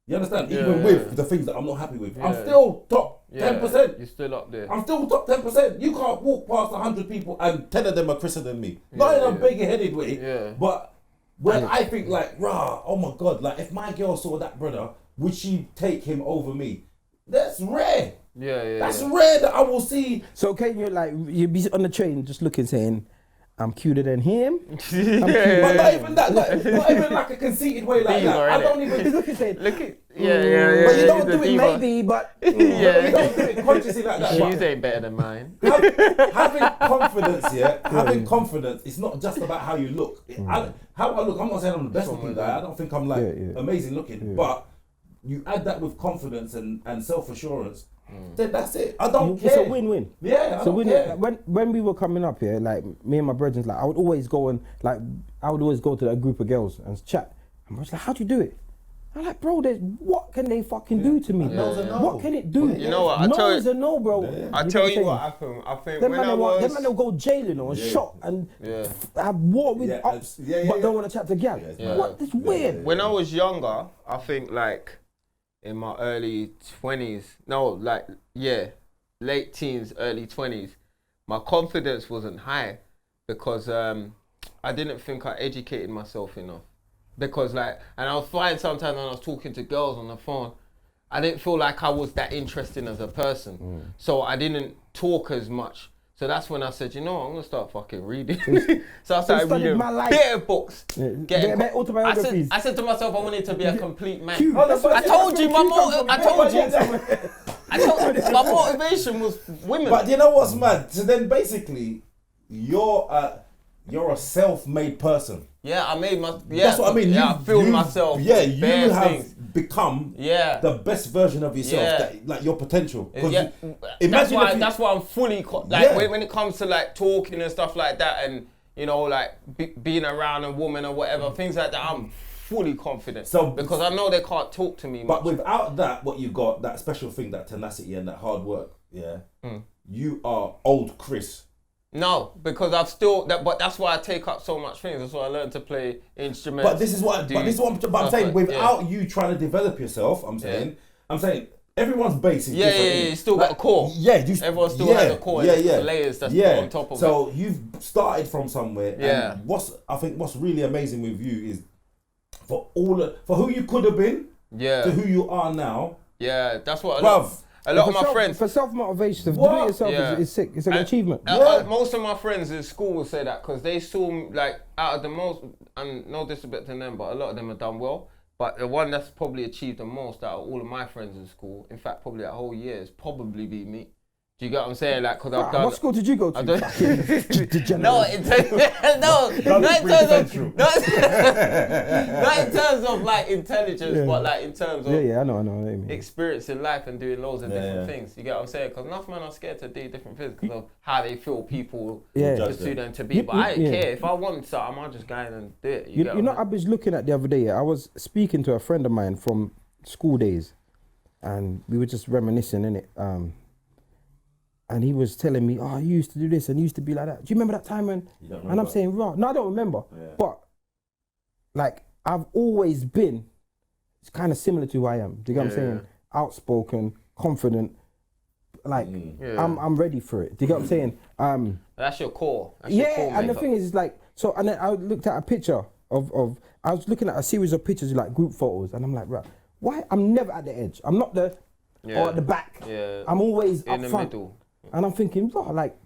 You understand? Even with the things that I'm not happy with, I'm still top 10%. You're still up there. I'm still top 10%. You can't walk past 100 people and 10 of them are Chriser than me. Not in a big-headed way, but when I think like, rah, oh my God, like if my girl saw that brother, would she take him over me? That's rare. That's rare that I will see. So can you be on the train just looking saying, I'm cuter than him? But not even that, not even like a conceited way like that. I don't even look at it. Look at, But you don't do it maybe, but You don't do it consciously like that. Shoes ain't better than mine. Having confidence, having confidence, it's not just about how you look. How I look, I'm not saying I'm the best looking guy. I don't think I'm like amazing looking, but you add that with confidence and self-assurance, then that's it. I don't care. It's a win-win. Yeah, I don't care. When we were coming up here, like me and my brethren, like I would always go to a group of girls and chat. And I was like, how'd you do it? I'm like, bro, what can they fucking do to me? No's a no. What can it do? You know what, I No tell you- is a no, bro. I tell you what happened. I think Them when man, I was... them man will go jail, you know, and shot and have war with ups, but don't want to chat to gal. What? It's weird. When I was younger, I think like in my early 20s, late teens, early 20s, my confidence wasn't high because I didn't think I educated myself enough. Because and I was finding sometimes when I was talking to girls on the phone, I didn't feel like I was that interesting as a person. So I didn't talk as much. So that's when I said, you know what, I'm gonna start fucking reading. So I started studied reading my life. better books. Get autobiographies. I said to myself, I wanted to be a complete man. I told you my motivation was women. But you know what's mad? So then basically, you're a self-made person. Yeah, I made my. Yeah, that's what I mean. Yeah, I filled myself. Yeah, you bare have things. become Yeah. the best version of yourself. Yeah. That, like your potential. Yeah, Imagine that's why I'm fully when it comes to like talking and stuff like that, and you know, like being around a woman or whatever, things like that. I'm fully confident. So because I know they can't talk to me. But much. without that, what you got, that special thing, that tenacity and that hard work. Yeah, you are old Chris. No, because I've still but that's why I take up so much things. That's why I learned to play instruments. But this is what I'm saying. Without you trying to develop yourself, I'm saying everyone's base is different. Yeah, you still got a core. Yeah, everyone still has a core. Yeah. Layers that's put on top of it. So you've started from somewhere. Yeah. And what's really amazing with you is for who you could have been. Yeah. To who you are now. Yeah, that's what. A lot of my friends. For self-motivation, to do it yourself is sick. It's an achievement. Most of my friends in school will say that because they saw me, like, out of the most, and no disrespect to them, but a lot of them have done well. But the one that's probably achieved the most out of all of my friends in school, in fact, probably that whole year, has probably been me. Do you get what I'm saying? Like, because I've done. What school did you go to? not in terms of like intelligence, but like in terms of I know what you mean. Experience in life and doing loads of different things. You get what I'm saying? Because enough men are scared to do different things because of how they feel people pursue them to be. But I don't care. If I want something, I'll just go in and do it. You know, I was looking at the other day. I was speaking to a friend of mine from school days, and we were just reminiscing, innit? And he was telling me, I used to do this and used to be like that. Do you remember that time when? And I'm saying, right, no, I don't remember. Yeah. But like, I've always been kind of similar to who I am. Do you get what I'm saying? Outspoken, confident. Like, I'm ready for it. Do you get what I'm saying? That's your core. That's your core and makeup. the thing is like, so, and then I looked at a picture of I was looking at a series of pictures, like group photos, and I'm like, right, why? I'm never at the edge. I'm not or at the back. Yeah. I'm always in up the front. middle. And I'm thinking, like,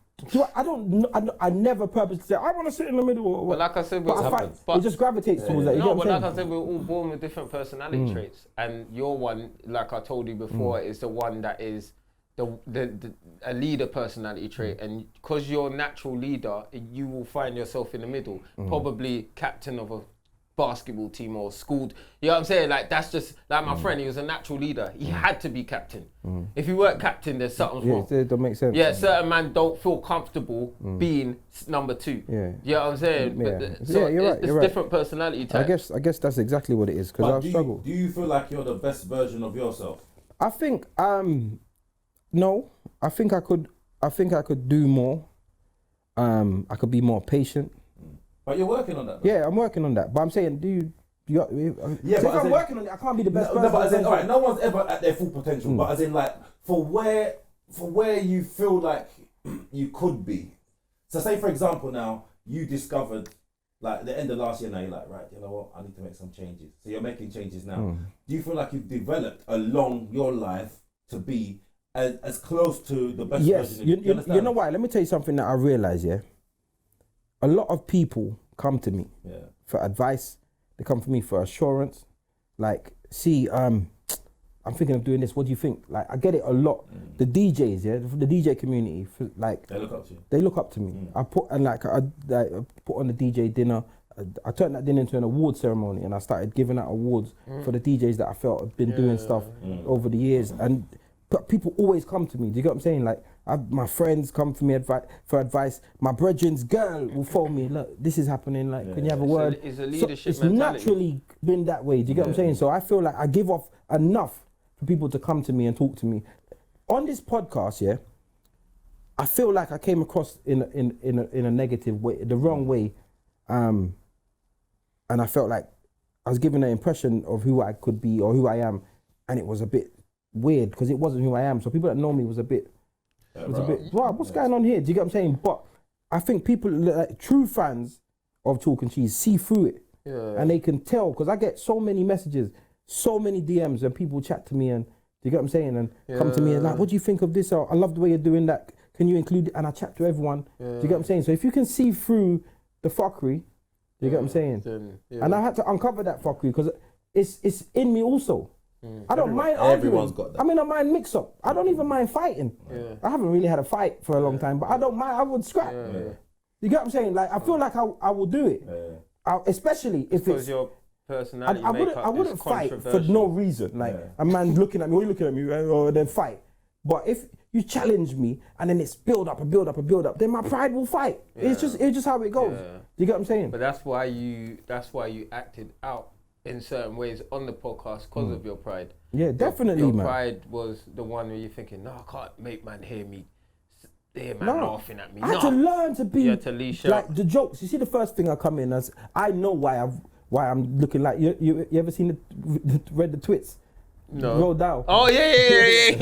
I never purposely say, I want to sit in the middle. Or what. But like I said, it just gravitates towards that. No, but like I said, we're all born with different personality traits. And your one, like I told you before, is the one that is a leader personality trait. And because you're a natural leader, you will find yourself in the middle. Probably captain of a basketball team or school. You know what I'm saying? Like, that's just like my friend. He was a natural leader. He had to be captain. If you weren't captain, there's something wrong. It don't make sense. Yeah, certain men don't feel comfortable being number two. Yeah. You know what I'm saying? You're right. It's different personality types. I guess that's exactly what it is, because I struggle. Do you feel like you're the best version of yourself? I think no. I think I could do more. I could be more patient. But you're working on that. Yeah, I'm working on that. But I'm saying, but if I'm working on it, I can't be the best person. No, but as in, all right, no one's ever at their full potential. But as in, like, for where you feel like you could be. So say, for example, now you discovered, like, the end of last year. Now you're like, right, you know what? I need to make some changes. So you're making changes now. Do you feel like you've developed along your life to be as close to the best version of you? You know why? Let me tell you something that I realize. Yeah. A lot of people come to me for advice. They come to me for assurance. Like, see, I'm thinking of doing this. What do you think? Like, I get it a lot. The DJs, the DJ community, like, they look up to you. They look up to me. I put on the DJ dinner. I turned that dinner into an award ceremony, and I started giving out awards for the DJs that I felt had been doing stuff over the years. And people always come to me. Do you get what I'm saying? Like, my friends come to me for advice. My brethren's girl will phone me. Look, this is happening. Like, can you have a word? It's a leadership it's naturally been that way. Do you get what I'm saying? So I feel like I give off enough for people to come to me and talk to me. On this podcast, I feel like I came across in a negative way, the wrong way, and I felt like I was given an impression of who I could be or who I am, and it was a bit weird because it wasn't who I am. So people that know me was a bit, wow, what's going on here? Do you get what I'm saying? But I think people, like true fans of Chalk and Cheese, see through it, and they can tell, because I get so many messages, so many DMs, and people chat to me, and do you get what I'm saying? And come to me and like, what do you think of this? Or, I love the way you're doing that. can you include it? And I chat to everyone. Do you get what I'm saying? So if you can see through the fuckery, do you get what I'm saying? Then, And I had to uncover that fuckery because it's in me also. I don't mind everyone's arguing. got that. I mean, I mind mix up. I don't even mind fighting. I haven't really had a fight for a long time, but I don't mind. I would scrap. You get what I'm saying? Like I feel like I will do it, especially if because it's. your personality I wouldn't fight for no reason. Like a man looking at me, or you looking at me, or then fight. But if you challenge me and then it's build up, then my pride will fight. It's just how it goes. You get what I'm saying? But that's why you acted out in certain ways on the podcast because of your pride. Yeah, definitely, your man. pride was the one where you're thinking, no, I can't make man hear laughing at me. I had to learn to be you had to leash out. like the jokes. You see, the first thing I come in as I know why I'm looking like you ever seen read the twits? No. Roll down. Oh yeah.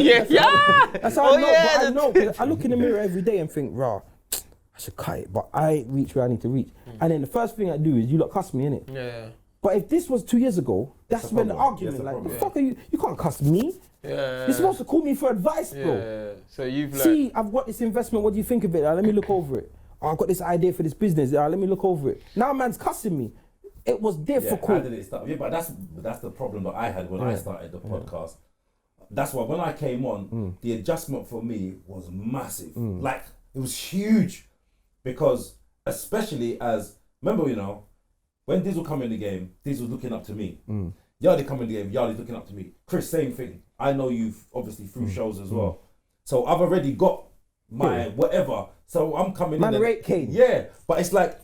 That's how I know. But I know. 'Cause I look in the mirror every day and think, raw, I should cut it, but I ain't reach where I need to reach. And then the first thing I do is you lot cuss me, innit? Yeah. But if this was 2 years ago, that's when the argument, like, the fuck are you? You can't cuss me. Yeah. You're supposed to call me for advice, bro. Yeah. So you've See, I've got this investment. What do you think of it? Let me look over it. Oh, I've got this idea for this business. Let me look over it. Now man's cussing me. It was difficult. How did it start? Yeah, but that's the problem that I had when I started the podcast. That's why when I came on, the adjustment for me was massive. Like it was huge, because especially as remember, when Dizzle come in the game, Dizzle's looking up to me. Yardie come in the game, Yardie's looking up to me. Chris, same thing. I know you've obviously through shows as well, so I've already got my whatever. So I'm coming in. Rate Kane. Yeah, but it's like,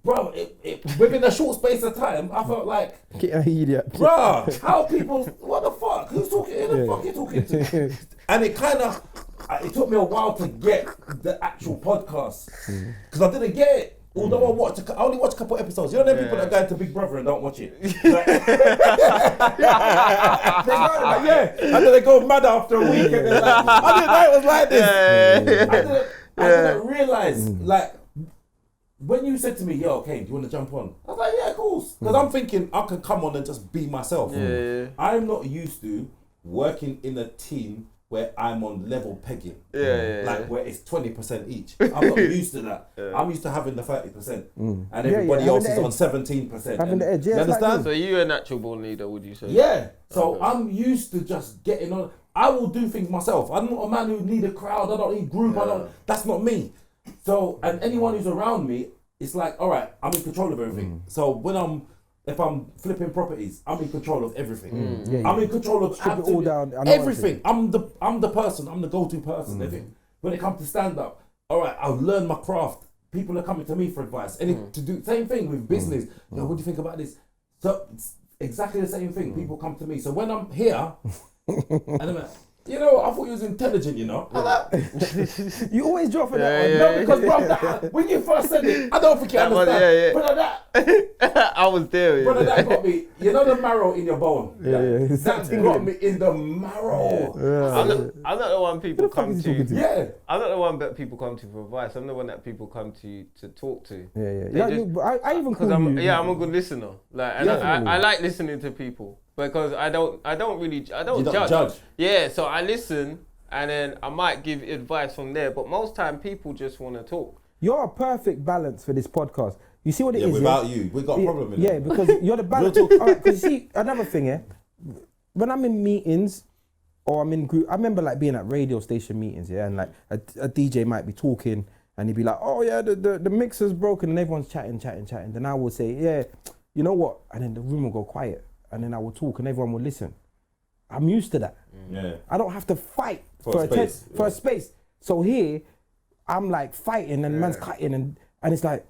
bro, within a short space of time, I felt like, bruh, how people, what the fuck? Who's talking? Who the fuck you talking to? And it took me a while to get the actual podcast, because I didn't get it. Although I only watched a couple episodes. You know them people that go into Big Brother and don't watch it? Like, and then they go mad after a week and they're like, I didn't know it was like this. I didn't realise, like, when you said to me, yo, Kane, do you want to jump on? I was like, yeah, cool. Because I'm thinking I can come on and just be myself. I'm not used to working in a team where I'm on level pegging. Like where it's 20% each. I'm not used to that. I'm used to having the 30%. And everybody else is on 17%. Having the edge, you understand? So you're a natural born leader, would you say? Yeah. So I'm used to just getting on. I will do things myself. I'm not a man who need a crowd. I don't need group. That's not me. So, and anyone who's around me, it's like, all right, I'm in control of everything. So if I'm flipping properties, I'm in control of everything. I'm in control of everything. I'm the person. I'm the go-to person. When it comes to stand-up, all right, I'll learn my craft. People are coming to me for advice. And to do same thing with business. Yo, what do you think about this? So it's exactly the same thing. People come to me. So when I'm here, and I'm like, I thought you was intelligent, I'm like, you always drop for that one. No, because bro, when you first said it, I don't think you understand. Brother, I was there. Brother, that got me. You know the marrow in your bone? That got me in the marrow. I'm not the one people come to. Yeah. I'm not the one that people come to for advice. I'm the one that people come to talk to. I even call you. I'm a good listener. Like, and I like listening to people. Because I don't judge. Yeah, so I listen and then I might give advice from there, but most time people just want to talk. You're a perfect balance for this podcast. You see what it is? Without you, we got a problem in it. Yeah, because you're the balance. Alright, because you see, another thing, when I'm in meetings or I'm in group, I remember like being at radio station meetings, and like a DJ might be talking and he'd be like, oh yeah, the mixer's broken, and everyone's chatting. Then I will say, yeah, you know what? And then the room will go quiet. And then I will talk and everyone will listen. I'm used to that. Yeah. I don't have to fight for a space. So here, I'm like fighting and man's cutting and it's like,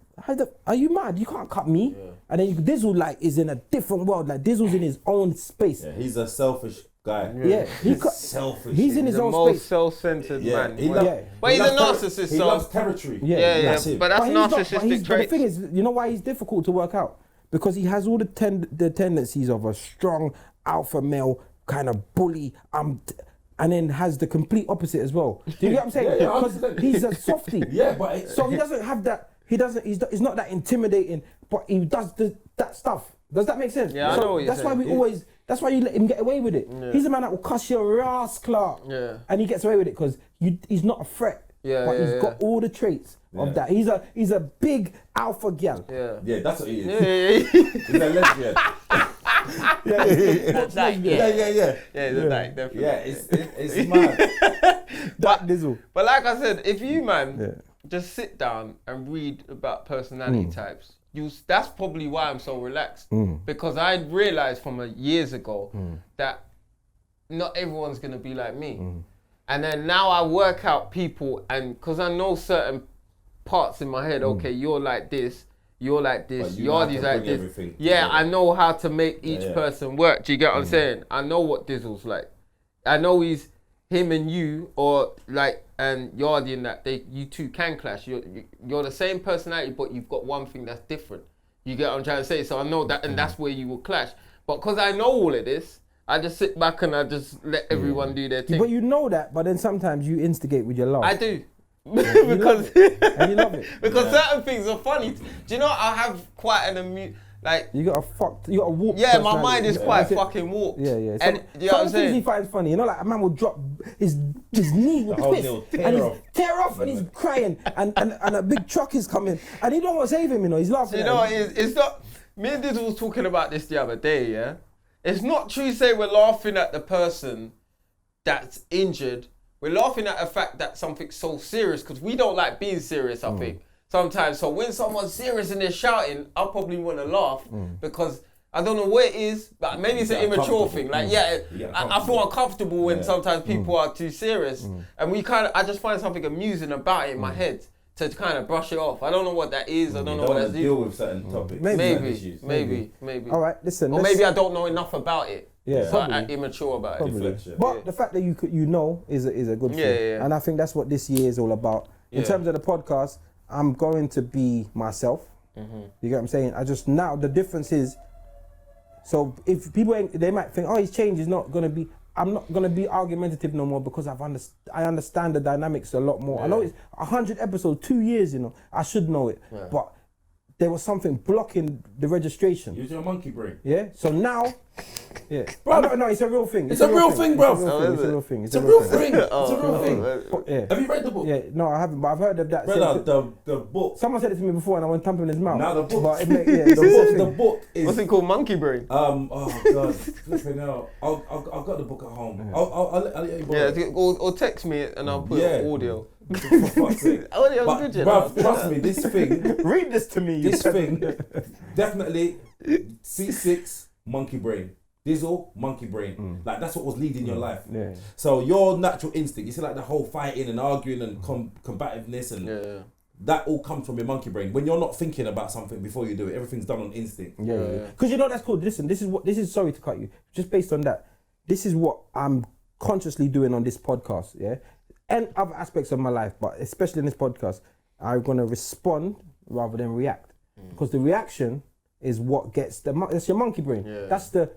are you mad? You can't cut me. Yeah. And then Dizzle like is in a different world. Like Dizzle's in his own space. Yeah, he's a selfish guy. Yeah, he's selfish. He's in his own most space. Self-centered man. But he's a narcissist. He loves territory. Yeah. But that's narcissistic traits. But the thing is, you know why he's difficult to work out? Because he has all the tendencies of a strong alpha male kind of bully, and then has the complete opposite as well. Do you get what I'm saying? Because he's a softie. So he doesn't have that. He's not that intimidating, but he does that stuff. Does that make sense? Yeah, I know what you're saying. That's why you let him get away with it. Yeah. He's a man that will cuss your ass, Clark. Yeah. And he gets away with it because he's not a threat. but he's got all the traits of that. He's a big alpha gal. Yeah, that's what he is. Yeah. He's a lesbian. Yeah, Yeah, definitely. Yeah, it's mad. That Dizzle. But like I said, if you, just sit down and read about personality types, that's probably why I'm so relaxed. Because I realized from years ago that not everyone's going to be like me. And then now I work out people, and because I know certain parts in my head, okay, you're like this, Yardie's like this. Everything. Yeah, I know how to make each person work. Do you get what I'm saying? I know what Dizzle's like. I know he's him and you, or like, and Yardie and that, you two can clash. You're the same personality, but you've got one thing that's different. You get what I'm trying to say? So I know that, and that's where you will clash. But because I know all of this, I just sit back and I just let everyone do their thing. But you know that, but then sometimes you instigate with your laugh. I do. Because and you love it. Because certain things are funny. Do you know I have quite an you got a warped yeah, my personality. mind is quite fucking warped. Yeah. And you know what I'm things saying? he finds funny. You know, like a man will drop his knee with whole twist deal, and he's tear off and he's crying and a big truck is coming and he don't want to save him. You know, he's laughing. You know, it's not. Me and Dizzle was talking about this the other day. Yeah, it's not true. Say we're laughing at the person that's injured. We're laughing at the fact that something's so serious because we don't like being serious, I think, sometimes. So when someone's serious and they're shouting, I'll probably want to laugh because I don't know what it is, but maybe it's an immature thing. Like, I feel uncomfortable when sometimes people are too serious. And I just find something amusing about it in my head to kind of brush it off. I don't know what that is. I don't know what that's deal with certain topics. Maybe. All right, listen. Or maybe I don't know enough about it. Yeah, so I'm immature about it. But the fact that you know is a good thing. Yeah. And I think that's what this year is all about. In terms of the podcast, I'm going to be myself. You get what I'm saying? Now the difference is, so if people they might think, oh, he's changed, he's not going to be, I'm not going to be argumentative no more because I understand the dynamics a lot more. I know it's 100 episodes, 2 years, you know, I should know it. But there was something blocking the registration. Use your monkey brain. Yeah, so now, bro, no, it's a real thing. It's a real thing, bro. It's a real thing. It's a real thing. It's a real thing. Have you read the book? Yeah, no, I haven't, but I've heard of that. Brother, the book. Someone said it to me before and I went thumping his mouth. Now the book. But the book is. What's it called? Monkey brain. Oh God. Flipping out. I've got the book at home. I'll let you borrow. Yeah, or text me and I'll put it on audio. For fuck's sake. But, bruv, trust me, this thing. Read this to me. This thing, definitely, C6, monkey brain. Dizzle, monkey brain. Like, that's what was leading your life. Yeah. So your natural instinct, you see like the whole fighting and arguing and combativeness and that all comes from your monkey brain. When you're not thinking about something before you do it, everything's done on instinct. Yeah. Because you know that's cool. Listen, this is sorry to cut you. Just based on that, this is what I'm consciously doing on this podcast, yeah? And other aspects of my life, but especially in this podcast, I'm gonna respond rather than react. Because the reaction is what gets that's your monkey brain. That's the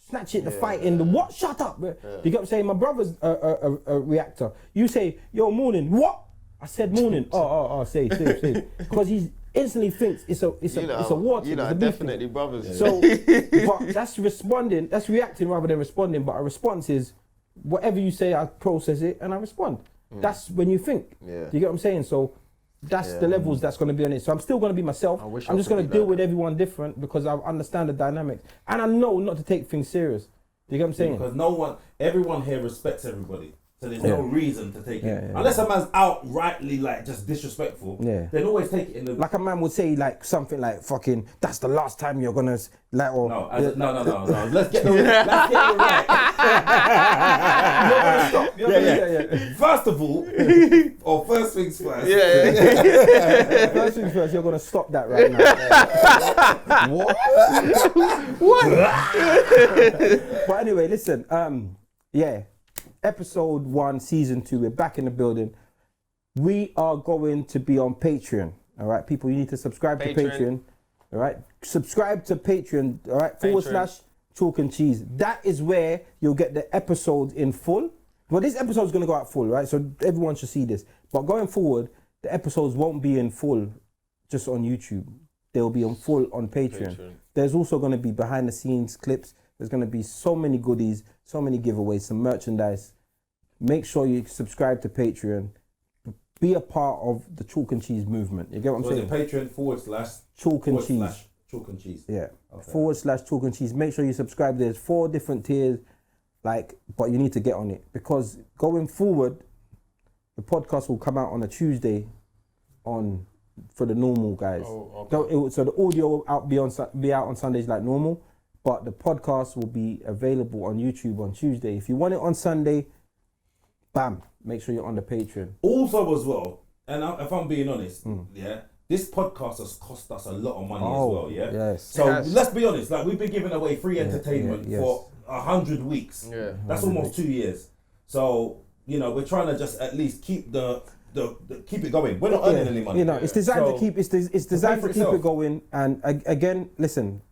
snatch it, the fighting, the what? Shut up. You get what I'm saying? My brother's a reactor. You say, yo, morning. What? I said morning. Oh, say. Because he instantly thinks it's a war. You know, definitely brothers. So, but that's responding. That's reacting rather than responding. But a response is whatever you say, I process it and I respond. That's when you think. Do you get what I'm saying? So that's the levels that's going to be on it. So I'm still going to be myself. I'm just going to deal with everyone different because I understand the dynamics and I know not to take things serious. Do you get what I'm saying? Because everyone here respects everybody. So there's no reason to take it. Unless a man's outrightly like just disrespectful, then always take it in the... Like a man would say like something like fucking, that's the last time you're gonna like or... No. Let's get it right. You're gonna stop. First of all, or first things first. First things first, you're gonna stop that right now. What? But anyway, listen, Episode 1, Season 2, we're back in the building. We are going to be on Patreon. All right, people, you need to subscribe to Patreon. All right, subscribe to Patreon. All right, / Chalk and Cheese. That is where you'll get the episodes in full. Well, this episode is going to go out full, right? So everyone should see this. But going forward, the episodes won't be in full just on YouTube. They'll be on full on Patreon. There's also going to be behind the scenes clips. There's going to be so many goodies, so many giveaways, some merchandise. Make sure you subscribe to Patreon. be a part of the chalk and cheese movement. You get what I'm saying? Patreon / chalk and cheese. Chalk and cheese. Yeah. Okay. / chalk and cheese. Make sure you subscribe. There's 4 different tiers, but you need to get on it because going forward, the podcast will come out on a Tuesday, for the normal guys. Oh, okay. So the audio will be out on Sundays like normal, but the podcast will be available on YouTube on Tuesday. If you want it on Sunday, bam, make sure you're on the Patreon. Also as well, and if I'm being honest, yeah, this podcast has cost us a lot of money as well, yeah? Yes. So let's be honest, we've been giving away free entertainment for 100 weeks. Yeah. That's almost 2 years. So, we're trying to just at least keep keep it going. We're not earning any money. It's designed to keep it going. And again, listen,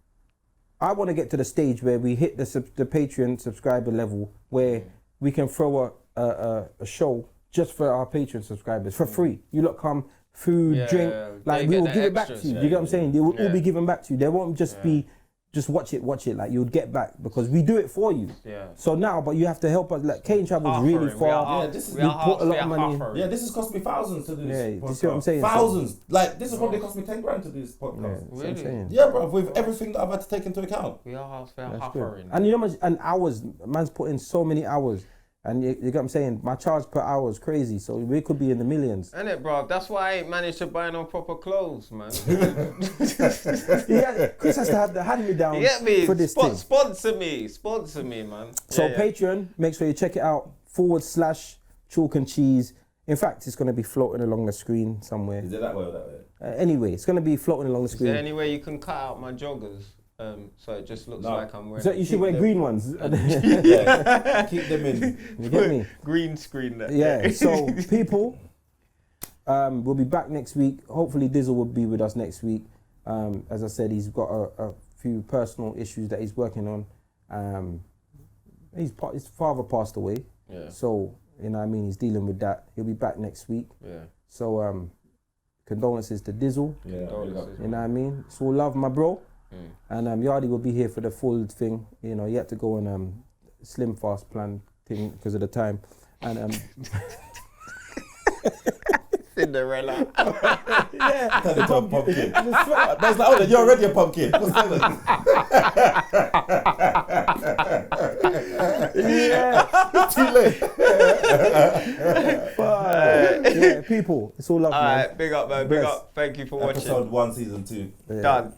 I want to get to the stage where we hit the Patreon subscriber level where we can throw a show just for our Patreon subscribers for free. You lot come, food, drink, we will give it back to you. You get what I'm saying? They will all be given back to you. They won't just be just watch it, like you'll get back because we do it for you. Yeah. So now, but you have to help us. Like Kane travels really far. We put a lot of money. Yeah, this has cost me thousands to do this. Yeah, you see what I'm saying? Thousands. This has probably cost me 10 grand to do this podcast. Yeah, really? Yeah, bro. With everything that I've had to take into account. We are offering. And you know, and hours. Man's put in so many hours. And you get what I'm saying? My charge per hour is crazy, so we could be in the millions. Isn't it, bro? That's why I ain't managed to buy no proper clothes, man. Yeah, Chris has to have the hand-me-down for this thing. Sponsor me, man. So Patreon, make sure you check it out, / chalk and cheese. In fact, it's going to be floating along the screen somewhere. Is it that way or that way? Anyway, it's going to be floating along the screen. Is there any way you can cut out my joggers? So it just looks like I'm wearing. So you should wear green ones. Yeah, keep them in. You get me? Green screen. Yeah. So people, we'll be back next week. Hopefully Dizzle will be with us next week. As I said, he's got a few personal issues that he's working on. His father passed away. Yeah. So he's dealing with that. He'll be back next week. Yeah. So condolences to Dizzle. Yeah. You know what I mean? It's all love, my bro. And Yardie will be here for the full thing. He had to go on slim fast plan thing because of the time. And Cinderella. Yeah. The pumpkin. That's like, you're already a pumpkin. What's that? Yeah. Too late. Yeah, people. It's all love, man. Alright, big up, man. Big up. Thank you for watching. Episode 1, season 2. Yeah. Done.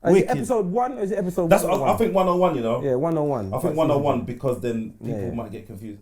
Is it episode 1 or is it episode 101? I think 101, Yeah, 101. I think 101 because then people might get confused.